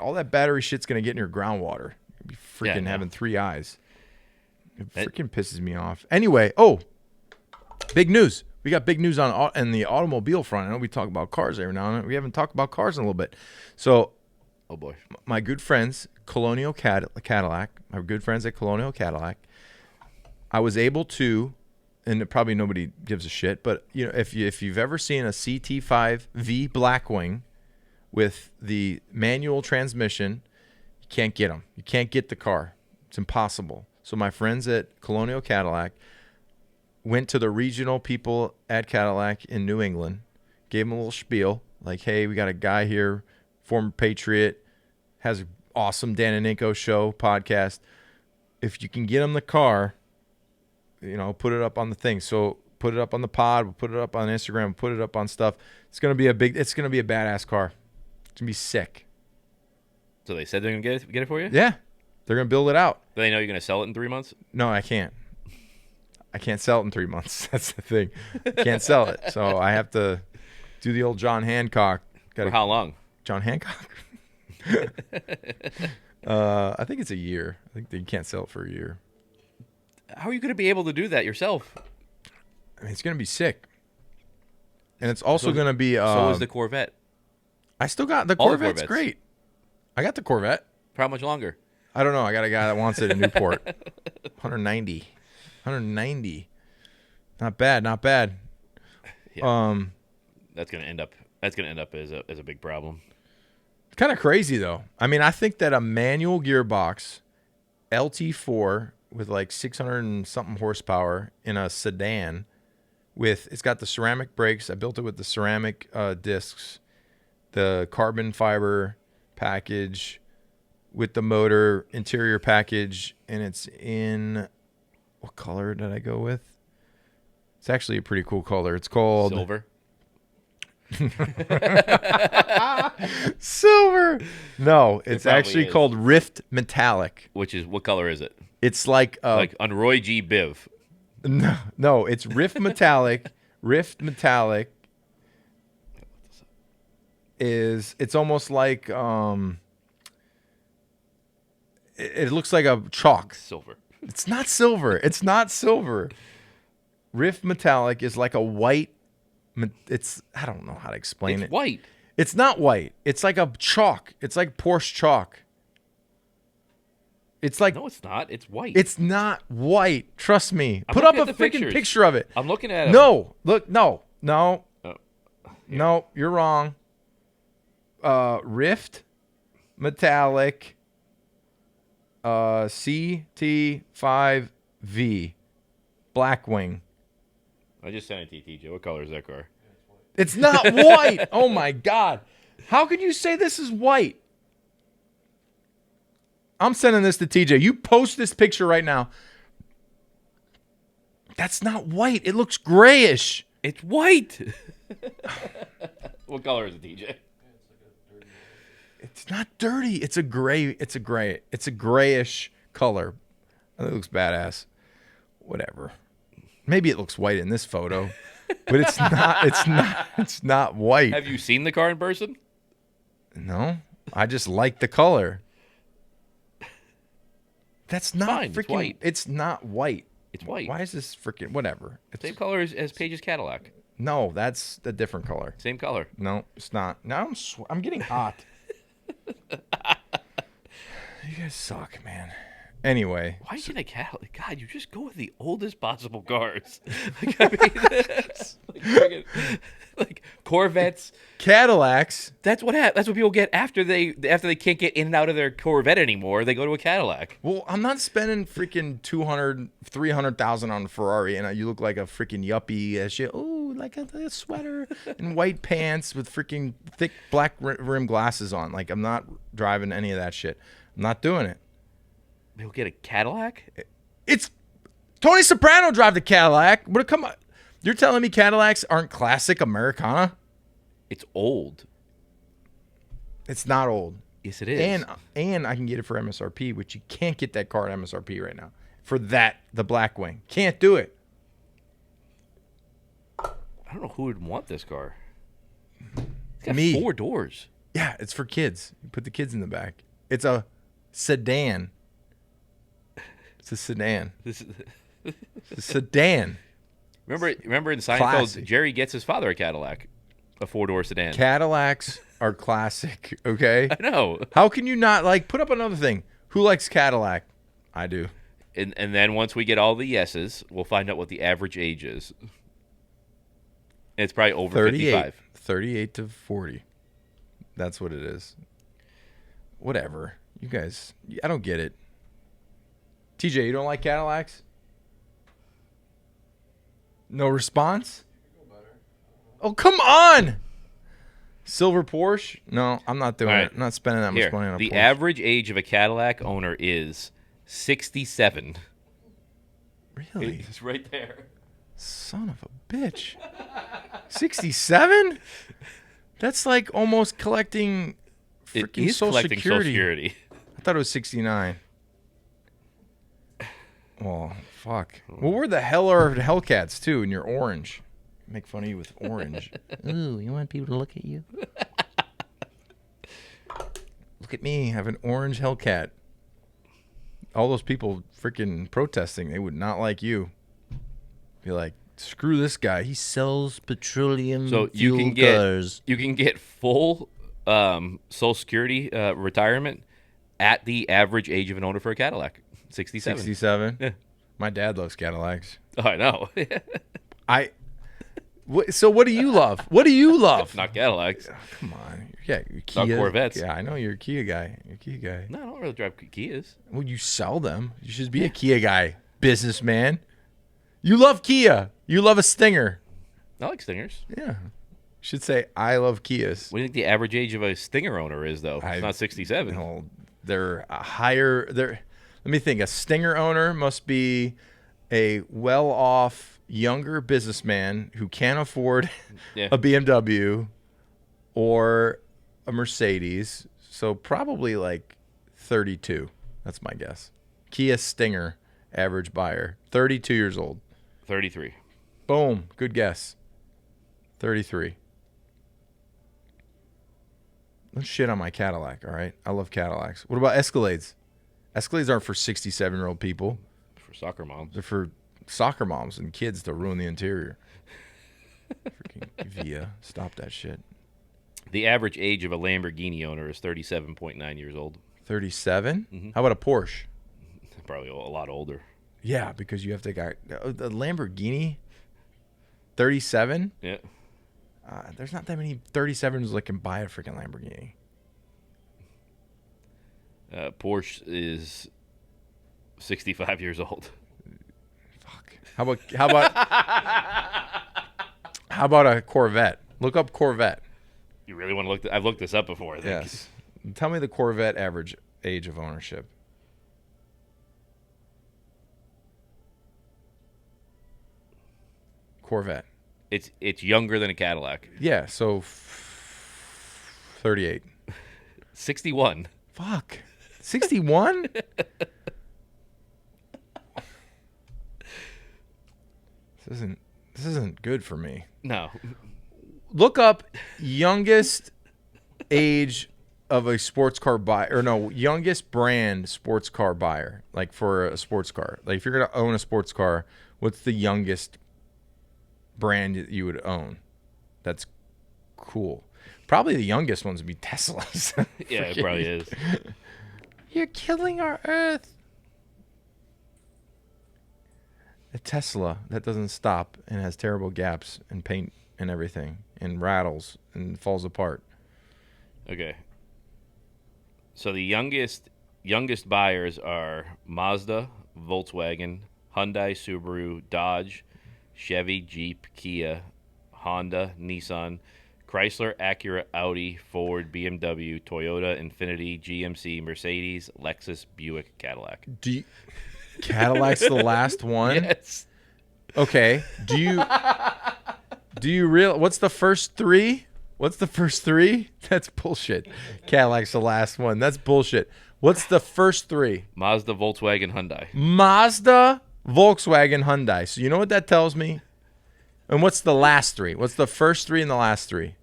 [SPEAKER 1] All that battery shit's going to get in your groundwater. You'll be freaking having 3 eyes. It freaking pisses me off. Anyway, big news. We got big news on the automobile front. I know we talk about cars every now and then. We haven't talked about cars in a little bit. So,
[SPEAKER 2] oh boy,
[SPEAKER 1] my good friends, Colonial Cadillac, my good friends at Colonial Cadillac, I was able to, and probably nobody gives a shit, but you know, if you've ever seen a CT5V Blackwing with the manual transmission, you can't get them. You can't get the car. It's impossible. So my friends at Colonial Cadillac went to the regional people at Cadillac in New England, gave them a little spiel, like, hey, we got a guy here, former Patriot, has an awesome Dan and Ninko Show podcast. If you can get him the car, you know, put it up on the thing. So put it up on the pod, we'll put it up on Instagram, we'll put it up on stuff. It's gonna be a badass car. It's gonna be sick.
[SPEAKER 2] So they said they're gonna get it for you?
[SPEAKER 1] Yeah, they're gonna build it out.
[SPEAKER 2] Do they know you're gonna sell it in 3 months?
[SPEAKER 1] No, I can't. I can't sell it in 3 months. That's the thing. I can't sell it. So I have to do the old John Hancock.
[SPEAKER 2] For how long?
[SPEAKER 1] John Hancock? I think it's a year. I think you can't sell it for a year.
[SPEAKER 2] How are you going to be able to do that yourself?
[SPEAKER 1] I mean, it's going to be sick. And it's also going to be...
[SPEAKER 2] so is the Corvette.
[SPEAKER 1] I still got... The
[SPEAKER 2] All the
[SPEAKER 1] Corvette's
[SPEAKER 2] Corvettes.
[SPEAKER 1] great. I got the Corvette.
[SPEAKER 2] For how much longer?
[SPEAKER 1] I don't know. I got a guy that wants it in Newport. 190. 190. Not bad. Not bad.
[SPEAKER 2] Yeah. That's going to end up as a big problem.
[SPEAKER 1] Kind of crazy, though. I mean, I think that a manual gearbox, LT4, with like 600 and something horsepower in a sedan, it's got the ceramic brakes. I built it with the ceramic discs, the carbon fiber package with the motor interior package, and it's in, what color did I go with? It's actually a pretty cool color. It's called
[SPEAKER 2] Silver.
[SPEAKER 1] Silver. No, it's
[SPEAKER 2] probably
[SPEAKER 1] actually
[SPEAKER 2] is.
[SPEAKER 1] called Rift Metallic.
[SPEAKER 2] What color is it?
[SPEAKER 1] It's like
[SPEAKER 2] Like on Roy G. Biv.
[SPEAKER 1] no, it's Rift Metallic. Rift Metallic it's almost like it looks like a chalk.
[SPEAKER 2] Silver.
[SPEAKER 1] It's not silver. It's not silver. Rift Metallic is like a white. I don't know how to explain it.
[SPEAKER 2] It's white.
[SPEAKER 1] It's not white. It's like a chalk. It's like Porsche chalk. It's like
[SPEAKER 2] No, it's not. It's white.
[SPEAKER 1] It's not white. Trust me.
[SPEAKER 2] I'm
[SPEAKER 1] Put up
[SPEAKER 2] looking
[SPEAKER 1] a
[SPEAKER 2] at the
[SPEAKER 1] freaking
[SPEAKER 2] pictures.
[SPEAKER 1] picture of it.
[SPEAKER 2] I'm looking at it.
[SPEAKER 1] No, look, no,
[SPEAKER 2] Oh,
[SPEAKER 1] no, you're wrong. Rift Metallic CT5V Blackwing.
[SPEAKER 2] I just sent it to you, TJ. What color is that car?
[SPEAKER 1] It's not white. Oh my God. How could you say this is white? I'm sending this to TJ. You post this picture right now. That's not white. It looks grayish.
[SPEAKER 2] It's white. What color is it, TJ?
[SPEAKER 1] It's not dirty. It's a gray. It's a grayish color. It looks badass. Whatever. Maybe it looks white in this photo, but it's not. It's not white.
[SPEAKER 2] Have you seen the car in person?
[SPEAKER 1] No, I just like the color. That's not
[SPEAKER 2] fine, it's
[SPEAKER 1] freaking.
[SPEAKER 2] white.
[SPEAKER 1] It's not white.
[SPEAKER 2] It's white.
[SPEAKER 1] Why is this freaking whatever?
[SPEAKER 2] Same color as Paige's Cadillac.
[SPEAKER 1] No, that's a different color.
[SPEAKER 2] Same color.
[SPEAKER 1] No, it's not. Now I'm getting hot. You guys suck, man. Anyway,
[SPEAKER 2] Why did I Cadillac? God, you just go with the oldest possible cars. Like, I mean, like Corvettes.
[SPEAKER 1] Cadillacs.
[SPEAKER 2] That's what That's what people get after they can't get in and out of their Corvette anymore. They go to a Cadillac.
[SPEAKER 1] Well, I'm not spending freaking 200, 300,000 on a Ferrari, and you look like a freaking yuppie as shit. Oh, like a sweater and white pants with freaking thick black rim glasses on. Like, I'm not driving any of that shit. I'm not doing it.
[SPEAKER 2] They'll get a Cadillac.
[SPEAKER 1] It's Tony Soprano drive the Cadillac. But come on, you're telling me Cadillacs aren't classic Americana?
[SPEAKER 2] It's old.
[SPEAKER 1] It's not old.
[SPEAKER 2] Yes, it is.
[SPEAKER 1] And I can get it for MSRP, which you can't get that car at MSRP right now. For that, the Blackwing. Can't do it.
[SPEAKER 2] I don't know who would want this car. It's got
[SPEAKER 1] Me.
[SPEAKER 2] 4 doors.
[SPEAKER 1] Yeah, it's for kids. You put the kids in the back. It's a sedan. It's a sedan.
[SPEAKER 2] This is,
[SPEAKER 1] It's a sedan.
[SPEAKER 2] remember in Seinfeld,
[SPEAKER 1] Classic.
[SPEAKER 2] Jerry gets his father a Cadillac, a 4-door sedan.
[SPEAKER 1] Cadillacs are classic, okay?
[SPEAKER 2] I know.
[SPEAKER 1] How can you not, like, put up another thing? Who likes Cadillac? I do.
[SPEAKER 2] And then once we get all the yeses, we'll find out what the average age is. It's probably over 55.
[SPEAKER 1] 38 to 40. That's what it is. Whatever. You guys, I don't get it. TJ, you don't like Cadillacs? No response? Oh, come on! Silver Porsche? No, I'm not doing
[SPEAKER 2] All right.
[SPEAKER 1] it. I'm not spending that
[SPEAKER 2] Here,
[SPEAKER 1] much money on a
[SPEAKER 2] the
[SPEAKER 1] Porsche.
[SPEAKER 2] average age of a Cadillac owner is 67.
[SPEAKER 1] Really?
[SPEAKER 2] It's right there.
[SPEAKER 1] Son of a bitch. 67? That's like almost collecting
[SPEAKER 2] It
[SPEAKER 1] freaking
[SPEAKER 2] is
[SPEAKER 1] Social
[SPEAKER 2] collecting Social
[SPEAKER 1] Security.
[SPEAKER 2] Security.
[SPEAKER 1] I thought it was 69. Well, fuck. Well, where the hell are the Hellcats, too, and you're orange? Make fun of you with orange. Ooh, you want people to look at you? Look at me, I have an orange Hellcat. All those people freaking protesting, they would not like you. Be like, screw this guy. He sells petroleum fuel cars.
[SPEAKER 2] You can get full Social Security retirement at the average age of an owner for a Cadillac, 67.
[SPEAKER 1] 67?
[SPEAKER 2] Yeah.
[SPEAKER 1] My dad loves Cadillacs.
[SPEAKER 2] Oh, I know.
[SPEAKER 1] So what do you love? What do you love?
[SPEAKER 2] Not Cadillacs.
[SPEAKER 1] Oh, come on. Yeah, you're Kia.
[SPEAKER 2] Not Corvettes.
[SPEAKER 1] Yeah, I know you're a Kia guy. You're a Kia guy.
[SPEAKER 2] No, I don't really drive Kias.
[SPEAKER 1] Well, you sell them. You should be a Kia guy, businessman. You love Kia. You love a Stinger.
[SPEAKER 2] I like Stingers.
[SPEAKER 1] Yeah. You should say, I love Kias.
[SPEAKER 2] What do you think the average age of a Stinger owner is, though? It's not 67.
[SPEAKER 1] No, they're higher. Let me think. A Stinger owner must be a well-off, younger businessman who can't afford a BMW or a Mercedes. So probably like 32. That's my guess. Kia Stinger, average buyer, 32 years old.
[SPEAKER 2] 33.
[SPEAKER 1] Boom. Good guess. 33. Let's shit on my Cadillac, all right? I love Cadillacs. What about Escalades? Escalades aren't for 67-year-old people.
[SPEAKER 2] For soccer moms.
[SPEAKER 1] They're for soccer moms and kids to ruin the interior. Freaking Via. Stop that shit.
[SPEAKER 2] The average age of a Lamborghini owner is 37.9 years old.
[SPEAKER 1] 37?
[SPEAKER 2] Mm-hmm.
[SPEAKER 1] How about a Porsche?
[SPEAKER 2] Probably a lot older.
[SPEAKER 1] Yeah, because you have to get a Lamborghini. 37?
[SPEAKER 2] Yeah.
[SPEAKER 1] There's not that many 37s that can buy a freaking Lamborghini.
[SPEAKER 2] Porsche is 65 years old.
[SPEAKER 1] Fuck. How about a Corvette? Look up Corvette.
[SPEAKER 2] You really want to look? I've looked this up before. I think.
[SPEAKER 1] Yes. Tell me the Corvette average age of ownership. Corvette.
[SPEAKER 2] It's younger than a Cadillac.
[SPEAKER 1] Yeah, so 38.
[SPEAKER 2] 61.
[SPEAKER 1] Fuck. 61? This isn't good for me.
[SPEAKER 2] No.
[SPEAKER 1] Look up youngest age of a sports car buyer, or no, youngest brand sports car buyer, like for a sports car. Like if you're going to own a sports car, what's the youngest brand that you would own? That's cool. Probably the youngest ones would be Teslas.
[SPEAKER 2] Yeah, it probably is.
[SPEAKER 1] You're killing our Earth. A Tesla that doesn't stop and has terrible gaps and paint and everything and rattles and falls apart.
[SPEAKER 2] Okay. So the youngest buyers are Mazda, Volkswagen, Hyundai, Subaru, Dodge, Chevy, Jeep, Kia, Honda, Nissan, Chrysler, Acura, Audi, Ford, BMW, Toyota, Infiniti, GMC, Mercedes, Lexus, Buick, Cadillac.
[SPEAKER 1] Cadillac's the last one?
[SPEAKER 2] Yes.
[SPEAKER 1] Okay. Do you real? What's the first three? What's the first three? That's bullshit. Cadillac's the last one. That's bullshit. What's the first three?
[SPEAKER 2] Mazda, Volkswagen, Hyundai.
[SPEAKER 1] Mazda, Volkswagen, Hyundai. So you know what that tells me? And what's the last three? What's the first three and the last three?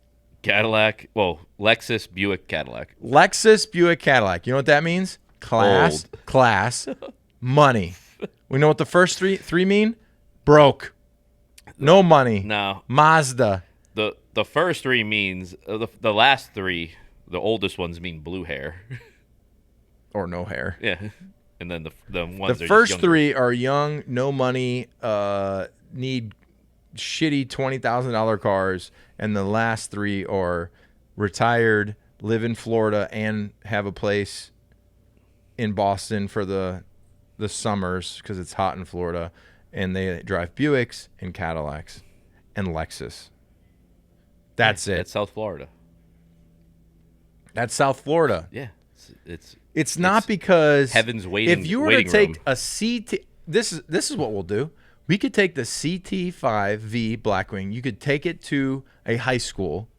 [SPEAKER 2] Cadillac. Well, Lexus, Buick, Cadillac.
[SPEAKER 1] Lexus, Buick, Cadillac. You know what that means? Class, money. We know what the first three mean? Broke. No money.
[SPEAKER 2] No.
[SPEAKER 1] Mazda.
[SPEAKER 2] The first three means the last three, the oldest ones mean blue hair.
[SPEAKER 1] Or no hair.
[SPEAKER 2] Yeah. And then the ones
[SPEAKER 1] the
[SPEAKER 2] are
[SPEAKER 1] first
[SPEAKER 2] just younger.
[SPEAKER 1] three are young, no money, need shitty $20,000 cars, and the last three are retired, live in Florida, and have a place in Boston for the summers because it's hot in Florida, and they drive Buicks and Cadillacs and Lexus. That's it.
[SPEAKER 2] That's South Florida.
[SPEAKER 1] That's South Florida.
[SPEAKER 2] Yeah.
[SPEAKER 1] It's not because
[SPEAKER 2] heaven's waiting.
[SPEAKER 1] If you were to take a CT, this is what we'll do. We could take the CT5V Blackwing. You could take it to a high school.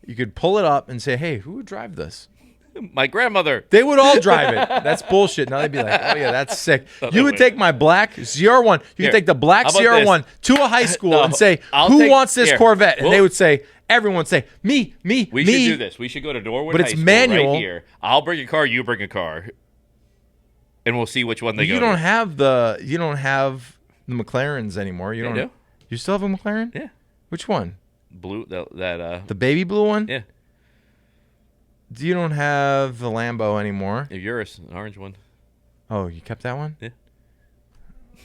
[SPEAKER 1] You could pull it up and say, "Hey, who would drive this?"
[SPEAKER 2] My grandmother.
[SPEAKER 1] They would all drive it. That's bullshit. Now they'd be like, "Oh yeah, that's sick." You would take my black ZR1. You could take the black ZR1 to a high school and say, "Who wants this Corvette?" And they would say, everyone say me.
[SPEAKER 2] We should do this. We should go to Norwood
[SPEAKER 1] But
[SPEAKER 2] High
[SPEAKER 1] it's
[SPEAKER 2] School
[SPEAKER 1] manual.
[SPEAKER 2] right here. I'll bring a car. You bring a car, and we'll see which one they go.
[SPEAKER 1] You don't have the McLarens anymore. You
[SPEAKER 2] Yeah, I
[SPEAKER 1] don't.
[SPEAKER 2] do.
[SPEAKER 1] You still have a McLaren?
[SPEAKER 2] Yeah,
[SPEAKER 1] Which one?
[SPEAKER 2] blue.
[SPEAKER 1] The baby blue one?
[SPEAKER 2] Yeah,
[SPEAKER 1] You don't have the Lambo anymore.
[SPEAKER 2] yours, an orange one.
[SPEAKER 1] Oh, you kept that one?
[SPEAKER 2] Yeah.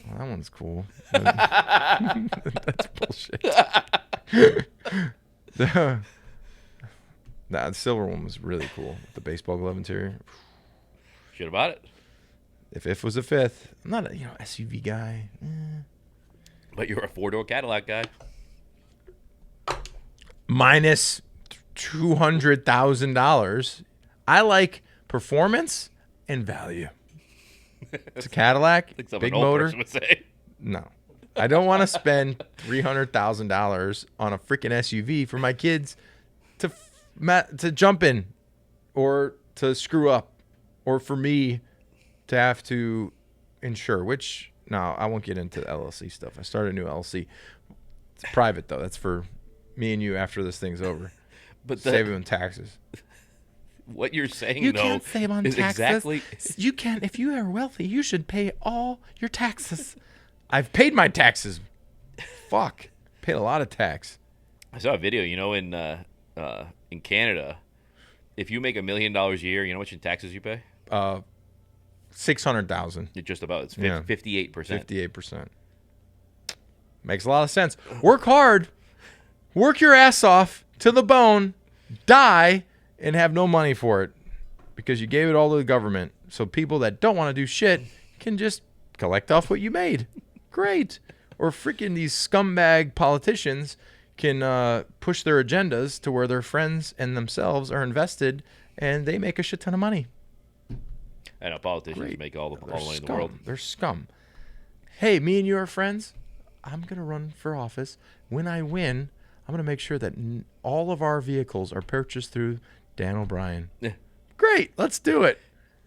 [SPEAKER 1] Well, that one's cool. That's bullshit. The silver one was really cool. The baseball glove interior.
[SPEAKER 2] Should have bought it.
[SPEAKER 1] If was a fifth, I'm not a SUV guy.
[SPEAKER 2] But you're a 4-door Cadillac guy.
[SPEAKER 1] Minus $200,000. I like performance and value. It's a Cadillac,
[SPEAKER 2] Like some
[SPEAKER 1] big
[SPEAKER 2] old
[SPEAKER 1] motor.
[SPEAKER 2] person would say.
[SPEAKER 1] No, I don't want to spend $300,000 on a freaking SUV for my kids to jump in, or to screw up, or for me to have to insure. Which no, I won't get into the LLC stuff. I started a new LLC. It's private though. That's for me and you after this thing's over.
[SPEAKER 2] But
[SPEAKER 1] Save on taxes.
[SPEAKER 2] what you're saying,
[SPEAKER 1] You
[SPEAKER 2] though,
[SPEAKER 1] can't save on
[SPEAKER 2] is
[SPEAKER 1] taxes.
[SPEAKER 2] exactly.
[SPEAKER 1] You can't. If you are wealthy, you should pay all your taxes. I've paid my taxes. Fuck, paid a lot of tax.
[SPEAKER 2] I saw a video. In Canada, if you make $1 million a year, you know how much in taxes you pay?
[SPEAKER 1] 600,000.
[SPEAKER 2] It's just about. It's
[SPEAKER 1] Yeah.
[SPEAKER 2] 58%.
[SPEAKER 1] 58%. Makes a lot of sense. Work hard. Work your ass off to the bone. Die and have no money for it because you gave it all to the government. So people that don't want to do shit can just collect off what you made. Great. Or freaking these scumbag politicians can push their agendas to where their friends and themselves are invested and they make a shit ton of money.
[SPEAKER 2] I know politicians
[SPEAKER 1] Great.
[SPEAKER 2] make all the
[SPEAKER 1] They're
[SPEAKER 2] money in the
[SPEAKER 1] scum.
[SPEAKER 2] world.
[SPEAKER 1] They're scum. Hey, me and you are friends. I'm going to run for office. When I win, I'm going to make sure that all of our vehicles are purchased through Dan O'Brien.
[SPEAKER 2] Yeah.
[SPEAKER 1] Great. Let's do it.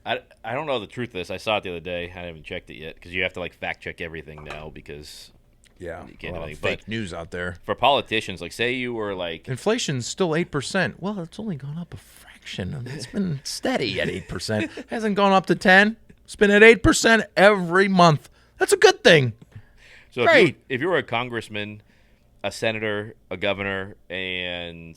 [SPEAKER 2] I don't know the truth of this. I saw it the other day. I haven't checked it yet because you have to fact check everything now because
[SPEAKER 1] Yeah.
[SPEAKER 2] You can't do anything,
[SPEAKER 1] fake
[SPEAKER 2] but-
[SPEAKER 1] news out there.
[SPEAKER 2] for politicians, say you were
[SPEAKER 1] Inflation's still 8%. Well, it's only gone up a fraction. It's been steady at 8%. Hasn't gone up to 10. It's been at 8% every month. That's a good thing.
[SPEAKER 2] so
[SPEAKER 1] Great.
[SPEAKER 2] if you were a congressman, a senator, a governor, and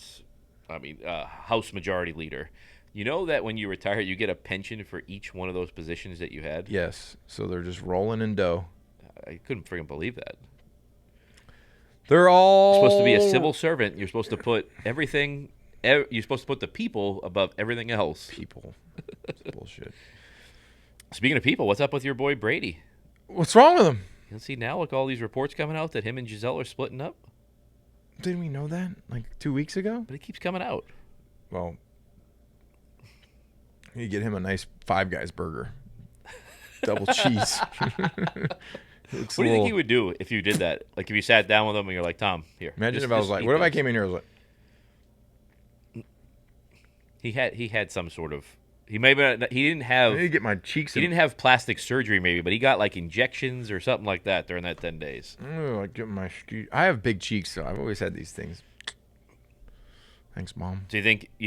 [SPEAKER 2] House Majority Leader, you know that when you retire, you get a pension for each one of those positions that you had.
[SPEAKER 1] Yes. So they're just rolling in dough.
[SPEAKER 2] I couldn't friggin' believe that.
[SPEAKER 1] They're all
[SPEAKER 2] Supposed to be a civil servant. You're supposed to put everything. You're supposed to put the people above everything else.
[SPEAKER 1] people. It's bullshit.
[SPEAKER 2] Speaking of people, what's up with your boy Brady?
[SPEAKER 1] What's wrong with him?
[SPEAKER 2] You see now, all these reports coming out that him and Giselle are splitting up,
[SPEAKER 1] Didn't we know that 2 weeks ago?
[SPEAKER 2] but it keeps coming out.
[SPEAKER 1] Well, you get him a nice Five Guys burger, double cheese.
[SPEAKER 2] What do you think he would do if you did that? If you sat down with him and you're like, Tom, here.
[SPEAKER 1] Imagine
[SPEAKER 2] just-
[SPEAKER 1] if I was
[SPEAKER 2] just
[SPEAKER 1] like,
[SPEAKER 2] eat
[SPEAKER 1] what if I
[SPEAKER 2] this."
[SPEAKER 1] came in here and was like,
[SPEAKER 2] He had some sort of. He maybe he didn't have.
[SPEAKER 1] I need to get my cheeks.
[SPEAKER 2] He didn't have plastic surgery, maybe, but he got injections or something like that during that 10 days.
[SPEAKER 1] I get my. I have big cheeks, so I've always had these things. Thanks, Mom.
[SPEAKER 2] Do you think? Do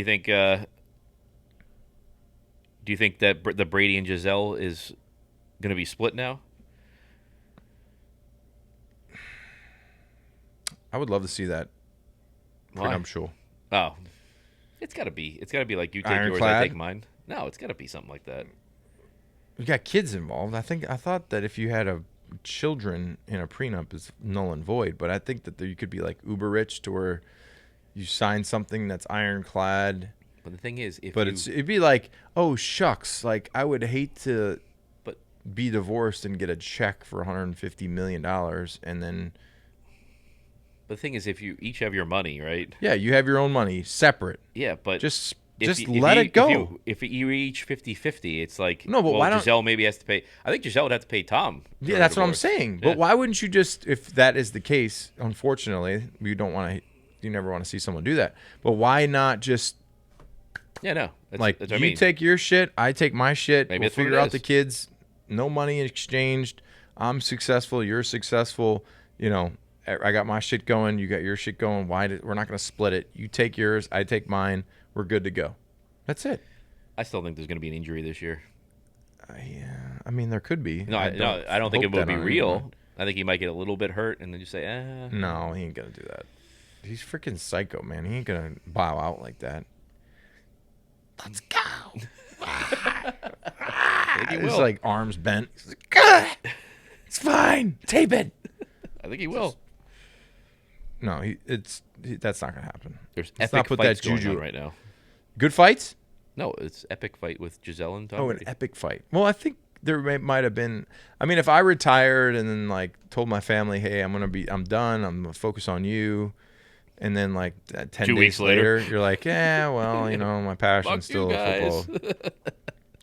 [SPEAKER 2] you think that the Brady and Giselle is going to be split now?
[SPEAKER 1] I would love to see that
[SPEAKER 2] Why?
[SPEAKER 1] prenuptial.
[SPEAKER 2] Oh, it's got to be. It's got to be like you take yours, I
[SPEAKER 1] Ironclad?
[SPEAKER 2] take mine. No, it's got to be something like that.
[SPEAKER 1] You got kids involved. I thought that if you had children in a prenup is null and void, but I think that you could be uber rich to where you sign something that's ironclad.
[SPEAKER 2] But the thing is,
[SPEAKER 1] It'd be like, oh shucks, I would hate to
[SPEAKER 2] But-
[SPEAKER 1] be divorced and get a check for $150 million and then
[SPEAKER 2] the thing is, if you each have your money, right?
[SPEAKER 1] yeah, you have your own money separate.
[SPEAKER 2] Yeah, but
[SPEAKER 1] Just
[SPEAKER 2] if
[SPEAKER 1] let it go.
[SPEAKER 2] If you each 50-50, it's like
[SPEAKER 1] No, but
[SPEAKER 2] well,
[SPEAKER 1] why don't-
[SPEAKER 2] Giselle maybe has to pay? I think Giselle would have to pay Tom.
[SPEAKER 1] Yeah,
[SPEAKER 2] during
[SPEAKER 1] that's what I'm
[SPEAKER 2] divorce.
[SPEAKER 1] saying.
[SPEAKER 2] Yeah.
[SPEAKER 1] But why wouldn't you just, if that is the case, unfortunately, you never want to see someone do that. But why not just
[SPEAKER 2] Yeah, no. That's
[SPEAKER 1] that's
[SPEAKER 2] what
[SPEAKER 1] you
[SPEAKER 2] I mean.
[SPEAKER 1] take your shit, I take my shit.
[SPEAKER 2] Maybe
[SPEAKER 1] We'll
[SPEAKER 2] that's what
[SPEAKER 1] figure
[SPEAKER 2] it
[SPEAKER 1] out
[SPEAKER 2] is.
[SPEAKER 1] the kids. No money exchanged. I'm successful. You're successful. I got my shit going. You got your shit going. We're not going to split it. You take yours. I take mine. We're good to go. That's it.
[SPEAKER 2] I still think there's going to be an injury this year.
[SPEAKER 1] Yeah. I mean, there could be.
[SPEAKER 2] No, I don't think it
[SPEAKER 1] hope
[SPEAKER 2] will be
[SPEAKER 1] that on
[SPEAKER 2] real.
[SPEAKER 1] anyone.
[SPEAKER 2] I think he might get a little bit hurt, and then just say,
[SPEAKER 1] No, he ain't going to do that. He's freaking psycho, man. He ain't going to bow out like that. Let's go.
[SPEAKER 2] I think he will.
[SPEAKER 1] His like arms bent. He's like, "Gah! It's fine. Tape it."
[SPEAKER 2] I think he will.
[SPEAKER 1] No, that's not gonna happen.
[SPEAKER 2] There's
[SPEAKER 1] Let's not
[SPEAKER 2] epic
[SPEAKER 1] put
[SPEAKER 2] fights
[SPEAKER 1] that
[SPEAKER 2] going
[SPEAKER 1] juju
[SPEAKER 2] on right now.
[SPEAKER 1] Good fights?
[SPEAKER 2] No, it's epic fight with Giselle and Tom
[SPEAKER 1] Oh, an
[SPEAKER 2] Brady.
[SPEAKER 1] epic fight. Well, I think there might have been. I mean, if I retired and then like told my family, "Hey, I'm done. I'm gonna focus on you," and then like 10
[SPEAKER 2] 2
[SPEAKER 1] days
[SPEAKER 2] weeks later,
[SPEAKER 1] you're like, "Yeah, well, my passion's
[SPEAKER 2] Fuck you
[SPEAKER 1] still
[SPEAKER 2] guys.
[SPEAKER 1] football."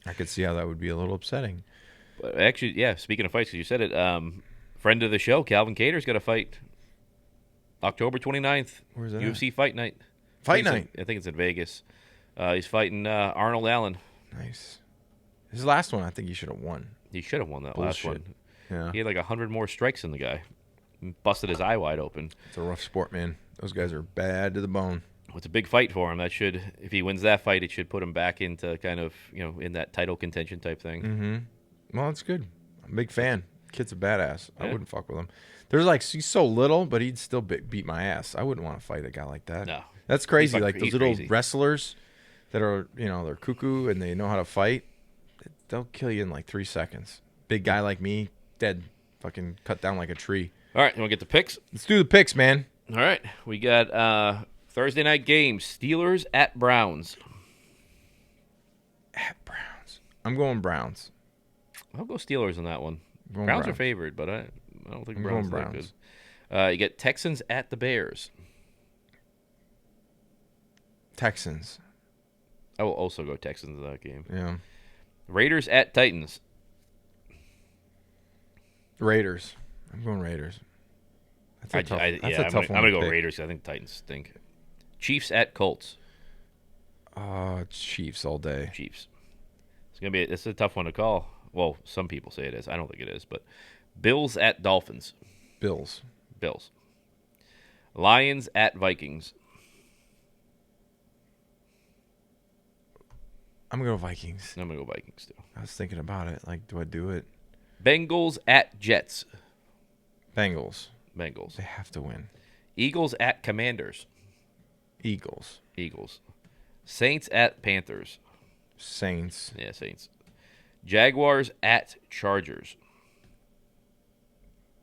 [SPEAKER 1] I could see how that would be a little upsetting.
[SPEAKER 2] But actually, yeah, speaking of fights, because you said it, friend of the show, Calvin Cater's got a fight October 29th.
[SPEAKER 1] Where's that
[SPEAKER 2] UFC Fight Night.
[SPEAKER 1] Fight night.
[SPEAKER 2] I think it's in Vegas. He's fighting Arnold Allen.
[SPEAKER 1] Nice. His last one, I think he should have won.
[SPEAKER 2] He should have won that
[SPEAKER 1] Bullshit.
[SPEAKER 2] last one.
[SPEAKER 1] Yeah.
[SPEAKER 2] He had like 100 more strikes than the guy. Busted his eye wide open.
[SPEAKER 1] It's a rough sport, man. Those guys are bad to the bone.
[SPEAKER 2] It's a big fight for him. That should, if he wins that fight, it should put him back into kind of, in that title contention type thing.
[SPEAKER 1] Mm-hmm. Well, that's good. I'm a big fan. Kid's a badass. I
[SPEAKER 2] Yeah.
[SPEAKER 1] wouldn't fuck with him. There's like, he's so little, but he'd still beat my ass. I wouldn't want to fight a guy like that.
[SPEAKER 2] No.
[SPEAKER 1] That's crazy.
[SPEAKER 2] He's
[SPEAKER 1] Like those
[SPEAKER 2] he's
[SPEAKER 1] little
[SPEAKER 2] crazy.
[SPEAKER 1] wrestlers that are, they're cuckoo and they know how to fight. They'll kill you in like 3 seconds. Big guy like me, dead. Fucking cut down like a tree.
[SPEAKER 2] All right, you want to get the picks?
[SPEAKER 1] Let's do the picks, man.
[SPEAKER 2] All right, we got Thursday night games. Steelers at Browns.
[SPEAKER 1] At Browns. I'm going Browns.
[SPEAKER 2] I'll go Steelers on that one.
[SPEAKER 1] Going
[SPEAKER 2] Browns are favored, but I don't think
[SPEAKER 1] I'm
[SPEAKER 2] Browns
[SPEAKER 1] going
[SPEAKER 2] are that
[SPEAKER 1] Browns.
[SPEAKER 2] good. You get Texans at the Bears.
[SPEAKER 1] Texans.
[SPEAKER 2] I will also go Texans in that game.
[SPEAKER 1] Yeah.
[SPEAKER 2] Raiders at Titans.
[SPEAKER 1] Raiders. I'm going Raiders. That's a tough, that's a tough one.
[SPEAKER 2] I'm going to go
[SPEAKER 1] pick.
[SPEAKER 2] Raiders. I think Titans stink. Chiefs at Colts.
[SPEAKER 1] Chiefs all day.
[SPEAKER 2] Chiefs. It's a tough one to call. Well, some people say it is. I don't think it is, but Bills at Dolphins.
[SPEAKER 1] Bills.
[SPEAKER 2] Bills. Lions at Vikings.
[SPEAKER 1] I'm going to go Vikings.
[SPEAKER 2] I'm going to go Vikings too.
[SPEAKER 1] I was thinking about it. Like, do I do it?
[SPEAKER 2] Bengals at Jets.
[SPEAKER 1] Bengals.
[SPEAKER 2] Bengals.
[SPEAKER 1] They have to win.
[SPEAKER 2] Eagles at Commanders.
[SPEAKER 1] Eagles.
[SPEAKER 2] Eagles. Saints at Panthers.
[SPEAKER 1] Saints.
[SPEAKER 2] Yeah, Saints. Jaguars at Chargers.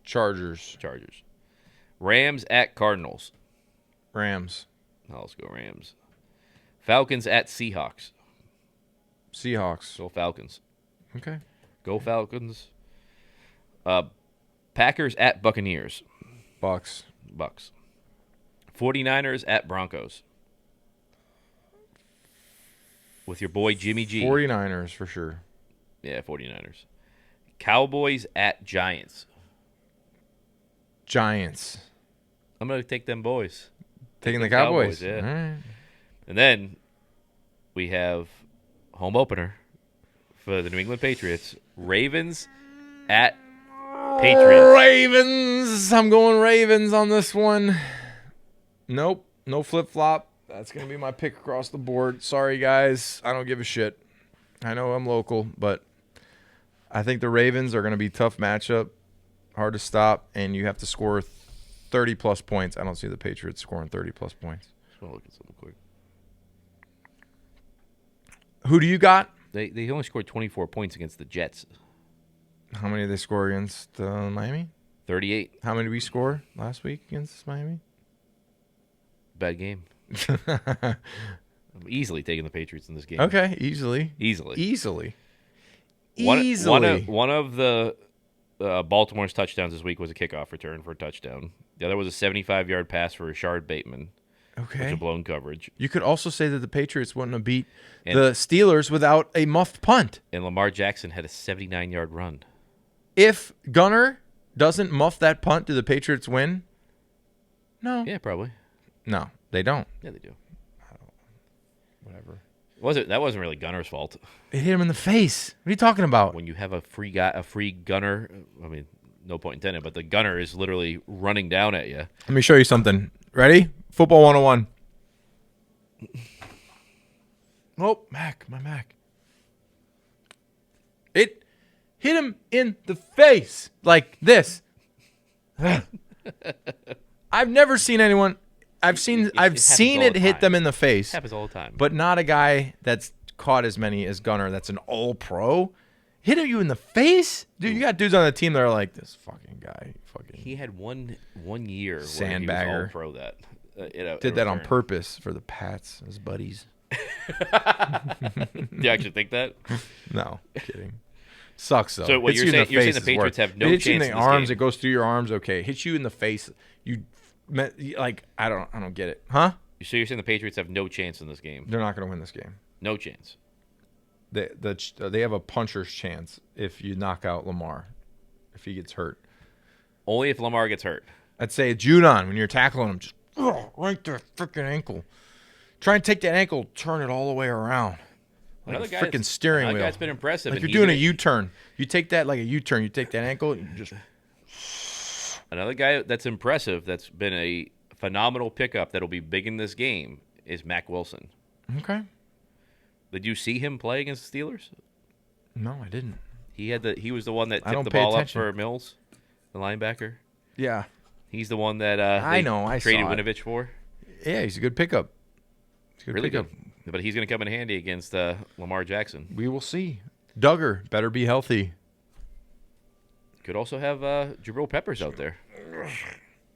[SPEAKER 1] Chargers.
[SPEAKER 2] Chargers. Rams at Cardinals.
[SPEAKER 1] Rams.
[SPEAKER 2] Oh, let's go Rams. Falcons at Seahawks.
[SPEAKER 1] Seahawks.
[SPEAKER 2] Go Falcons.
[SPEAKER 1] Okay.
[SPEAKER 2] Go Falcons. Packers at Buccaneers.
[SPEAKER 1] Bucks.
[SPEAKER 2] Bucks. 49ers at Broncos. With your boy Jimmy G.
[SPEAKER 1] 49ers for sure.
[SPEAKER 2] Yeah, 49ers. Cowboys at Giants.
[SPEAKER 1] Giants.
[SPEAKER 2] I'm going to take them boys.
[SPEAKER 1] Taking the
[SPEAKER 2] the Cowboys,
[SPEAKER 1] Cowboys.
[SPEAKER 2] yeah.
[SPEAKER 1] All right.
[SPEAKER 2] And then we have home opener for the New England Patriots. Ravens at Patriots.
[SPEAKER 1] Ravens. I'm going Ravens on this one. Nope. No flip-flop. That's going to be my pick across the board. Sorry, guys. I don't give a shit. I know I'm local, but I think the Ravens are going to be a tough matchup. Hard to stop, and you have to score 30-plus points. I don't see the Patriots scoring 30-plus points.
[SPEAKER 2] Just want to look at something quick.
[SPEAKER 1] Who do you got?
[SPEAKER 2] They only scored 24 points against the Jets.
[SPEAKER 1] How many did they score against Miami?
[SPEAKER 2] 38.
[SPEAKER 1] How many did we score last week against Miami?
[SPEAKER 2] Bad game. I'm easily taking the Patriots in this game.
[SPEAKER 1] Okay, easily.
[SPEAKER 2] Easily. One of the Baltimore's touchdowns this week was a kickoff return for a touchdown. The other was a 75-yard pass for Rashard Bateman. Which
[SPEAKER 1] Okay.
[SPEAKER 2] was blown coverage.
[SPEAKER 1] You could also say that the Patriots wouldn't have beat the Steelers without a muffed punt.
[SPEAKER 2] And Lamar Jackson had a 79-yard run.
[SPEAKER 1] If Gunner doesn't muff that punt, do the Patriots win? No.
[SPEAKER 2] Yeah, probably.
[SPEAKER 1] No, they don't.
[SPEAKER 2] Yeah, they do.
[SPEAKER 1] Whatever.
[SPEAKER 2] That wasn't really Gunner's fault.
[SPEAKER 1] It hit him in the face. What are you talking about?
[SPEAKER 2] When you have a free gunner, I mean, no point intended, but the gunner is literally running down at you.
[SPEAKER 1] Let me show you something. Ready? Football 101. Oh, my Mac. It hit him in the face like this. I've never seen anyone. I've seen it hit them in the face.
[SPEAKER 2] It happens all the time.
[SPEAKER 1] But not a guy that's caught as many as Gunner. That's an all-pro. Hit you in the face, dude. You got dudes on the team that are like, this fucking guy.
[SPEAKER 2] He had one year
[SPEAKER 1] sandbagger.
[SPEAKER 2] where he was all-pro that.
[SPEAKER 1] Did that on purpose for the Pats, his buddies.
[SPEAKER 2] Do you actually think that?
[SPEAKER 1] No, kidding. Sucks though.
[SPEAKER 2] So what you're saying the Patriots have no chance
[SPEAKER 1] in the
[SPEAKER 2] in this
[SPEAKER 1] arms,
[SPEAKER 2] game.
[SPEAKER 1] it goes through your arms. Okay, hits you in the face. You like I don't get it, huh?
[SPEAKER 2] So you're saying the Patriots have no chance in this game?
[SPEAKER 1] They're not going to win this game.
[SPEAKER 2] No chance.
[SPEAKER 1] They have a puncher's chance if you knock out Lamar, if he gets hurt.
[SPEAKER 2] Only if Lamar gets hurt.
[SPEAKER 1] I'd say Judon when you're tackling him, just right there, freaking ankle. Try and take that ankle, turn it all the way around. Like a freaking steering wheel.
[SPEAKER 2] Another guy's been impressive.
[SPEAKER 1] Like you're doing a U-turn. You take that like a U-turn. You take that ankle, and you just.
[SPEAKER 2] Another guy that's impressive, that's been a phenomenal pickup that'll be big in this game, is Mac Wilson.
[SPEAKER 1] Okay.
[SPEAKER 2] Did you see him play against the Steelers?
[SPEAKER 1] No, I didn't.
[SPEAKER 2] He was the one that tipped the ball up for Mills, the linebacker.
[SPEAKER 1] Yeah.
[SPEAKER 2] He's the one that
[SPEAKER 1] I
[SPEAKER 2] traded
[SPEAKER 1] saw it.
[SPEAKER 2] Winovich for.
[SPEAKER 1] Yeah, he's a good pickup.
[SPEAKER 2] Really good. But he's going to come in handy against Lamar Jackson.
[SPEAKER 1] We will see. Duggar better be healthy.
[SPEAKER 2] Could also have Jabril Peppers out there.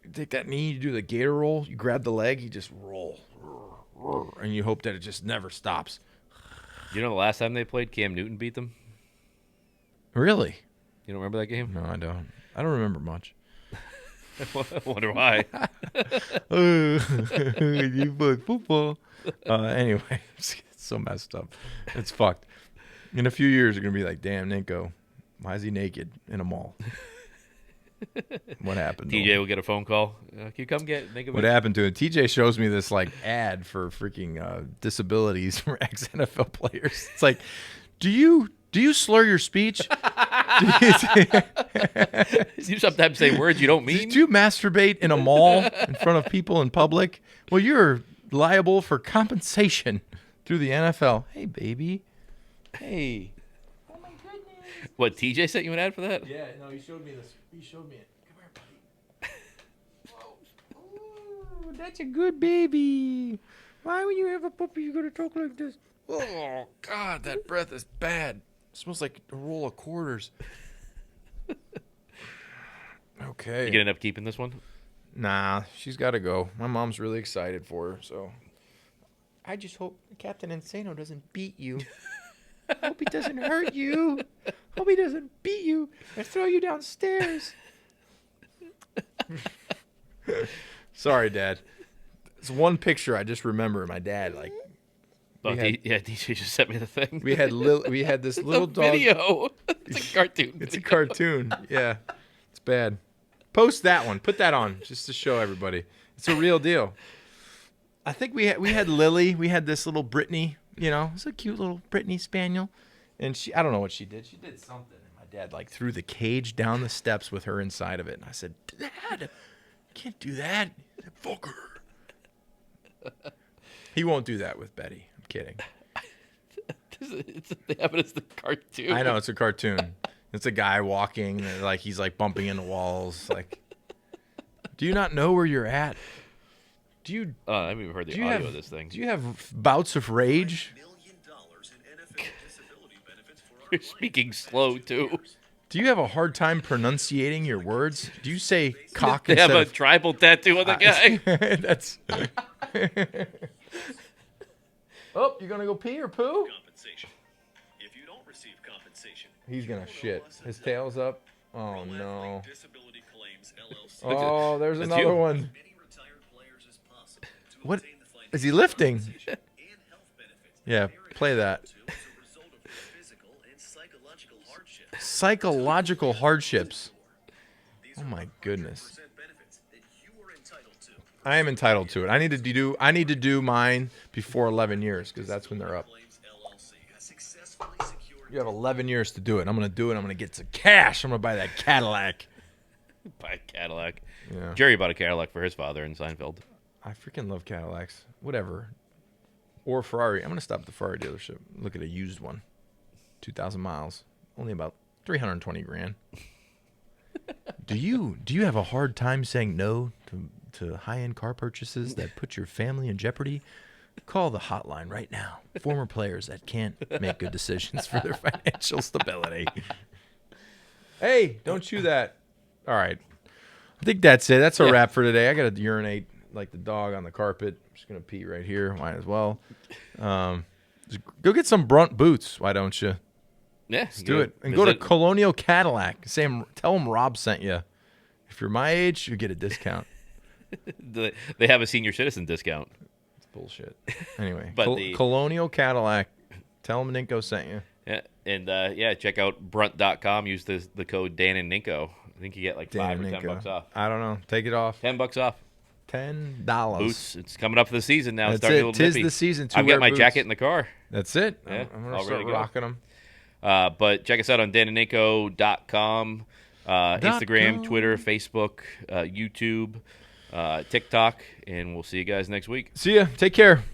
[SPEAKER 1] You take that knee, you do the gator roll, you grab the leg, you just roll. And you hope that it just never stops.
[SPEAKER 2] You know the last time they played, Cam Newton beat them?
[SPEAKER 1] Really?
[SPEAKER 2] You don't remember that game?
[SPEAKER 1] No, I don't. I don't remember much.
[SPEAKER 2] I wonder why.
[SPEAKER 1] You play football. Anyway, it's so messed up. It's fucked. In a few years, you're going to be like, damn, Ninko, why is he naked in a mall? What happened to
[SPEAKER 2] TJ
[SPEAKER 1] him?
[SPEAKER 2] will get a phone call. Can you come get Ninkovich?
[SPEAKER 1] What happened to him? TJ shows me this like ad for freaking disabilities for ex-NFL players. It's like, do you slur your speech?
[SPEAKER 2] You sometimes say words you don't mean.
[SPEAKER 1] Do you masturbate in a mall in front of people in public? Well, you're liable for compensation through the NFL. Hey, baby. Hey. Oh, my goodness.
[SPEAKER 2] What, TJ sent you an ad for that?
[SPEAKER 1] Yeah, no, he showed me this. He showed me it. Come here, buddy. Whoa. Ooh, that's a good baby. Why when you have a puppy, you gotta talk like this? Oh, God, that breath is bad. It smells like a roll of quarters. Okay.
[SPEAKER 2] You gonna end up keeping this one?
[SPEAKER 1] Nah, she's got to go. My mom's really excited for her, so. I just hope Captain Insano doesn't beat you. Hope he doesn't hurt you. Hope he doesn't beat you and throw you downstairs. Sorry, Dad. It's one picture I just remember. My dad, like.
[SPEAKER 2] DJ just sent me the thing.
[SPEAKER 1] We had this little dog.
[SPEAKER 2] Video. It's a cartoon.
[SPEAKER 1] It's a cartoon. Yeah, it's bad. Post that one. Put that on just to show everybody. It's a real deal. I think we had Lily. We had this little Brittany. You know, it's a cute little Brittany Spaniel, and I don't know what she did. She did something. And my dad like threw the cage down the steps with her inside of it. And I said, Dad, you can't do that. He said, fuck her. He won't do that with Betty. I'm kidding.
[SPEAKER 2] It's the cartoon.
[SPEAKER 1] I know, it's a cartoon. It's a guy walking, and like he's like bumping into walls. Like, do you not know where you're at? Do you?
[SPEAKER 2] I haven't even heard the audio of this thing.
[SPEAKER 1] Do you have bouts of rage?
[SPEAKER 2] You're speaking slow too.
[SPEAKER 1] Do you have a hard time pronunciating your words? Do you say cock
[SPEAKER 2] They have
[SPEAKER 1] instead
[SPEAKER 2] a
[SPEAKER 1] of
[SPEAKER 2] tribal tattoo on the guy.
[SPEAKER 1] That's. Oh, you're gonna go pee or poo?
[SPEAKER 3] Compensation. If you don't receive compensation,
[SPEAKER 1] He's gonna shit. His tail's up. Oh no.
[SPEAKER 3] Disability Claims LLC.
[SPEAKER 1] Oh, there's
[SPEAKER 2] That's
[SPEAKER 1] another
[SPEAKER 2] you.
[SPEAKER 1] one.
[SPEAKER 3] Many retired players as possible to
[SPEAKER 1] What
[SPEAKER 3] obtain the
[SPEAKER 1] is he lifting?
[SPEAKER 3] financial and health benefits
[SPEAKER 1] Yeah, play that.
[SPEAKER 3] as a result of physical and psychological hardships.
[SPEAKER 1] Psychological hardships.
[SPEAKER 3] These
[SPEAKER 1] Oh
[SPEAKER 3] are
[SPEAKER 1] my goodness.
[SPEAKER 3] 100% benefits that you are entitled to.
[SPEAKER 1] I am entitled to it. I need to do mine before 11 years because that's when they're up.
[SPEAKER 3] Claims LLC has successfully secured
[SPEAKER 1] You have 11 years to do it. I'm going to do it. I'm going to get some cash. I'm going to buy that Cadillac.
[SPEAKER 2] Buy a Cadillac.
[SPEAKER 1] Yeah.
[SPEAKER 2] Jerry bought a Cadillac for his father in Seinfeld.
[SPEAKER 1] I freaking love Cadillacs. Whatever. Or Ferrari. I'm going to stop at the Ferrari dealership. Look at a used one. 2,000 miles. Only about 320 grand. Do you have a hard time saying no to high-end car purchases that put your family in jeopardy? Call the hotline right now. Former players that can't make good decisions for their financial stability. Hey, don't chew that. All right. I think that's it. That's a wrap for today. I got to urinate like the dog on the carpet. I'm just going to pee right here. Might as well. Just go get some Brunt boots. Why don't you?
[SPEAKER 2] Yeah.
[SPEAKER 1] Let's do it. And go to Colonial Cadillac. Tell them Rob sent you. If you're my age, you get a discount.
[SPEAKER 2] They have a senior citizen discount.
[SPEAKER 1] It's bullshit. Anyway,
[SPEAKER 2] But
[SPEAKER 1] Colonial Cadillac. Tell them Ninko sent you.
[SPEAKER 2] Yeah, and check out brunt.com. Use the code Dan and Ninko. I think you get like
[SPEAKER 1] Dan
[SPEAKER 2] $5 or
[SPEAKER 1] and
[SPEAKER 2] $10
[SPEAKER 1] Ninko.
[SPEAKER 2] off.
[SPEAKER 1] I don't know. Take it off.
[SPEAKER 2] $10 off.
[SPEAKER 1] $10.
[SPEAKER 2] Boots. It's coming up for the season now.
[SPEAKER 1] That's
[SPEAKER 2] It's starting
[SPEAKER 1] it.
[SPEAKER 2] a little
[SPEAKER 1] Tis
[SPEAKER 2] nippy.
[SPEAKER 1] the season to
[SPEAKER 2] I've
[SPEAKER 1] wear
[SPEAKER 2] got my
[SPEAKER 1] boots.
[SPEAKER 2] jacket in the car.
[SPEAKER 1] That's it.
[SPEAKER 2] Yeah,
[SPEAKER 1] I'm going
[SPEAKER 2] all
[SPEAKER 1] to
[SPEAKER 2] ready
[SPEAKER 1] start
[SPEAKER 2] to go.
[SPEAKER 1] rocking them.
[SPEAKER 2] But check us out on danandninko.com, Instagram,
[SPEAKER 1] .com.
[SPEAKER 2] Twitter, Facebook, YouTube, TikTok, and we'll see you guys next week.
[SPEAKER 1] See ya. Take care.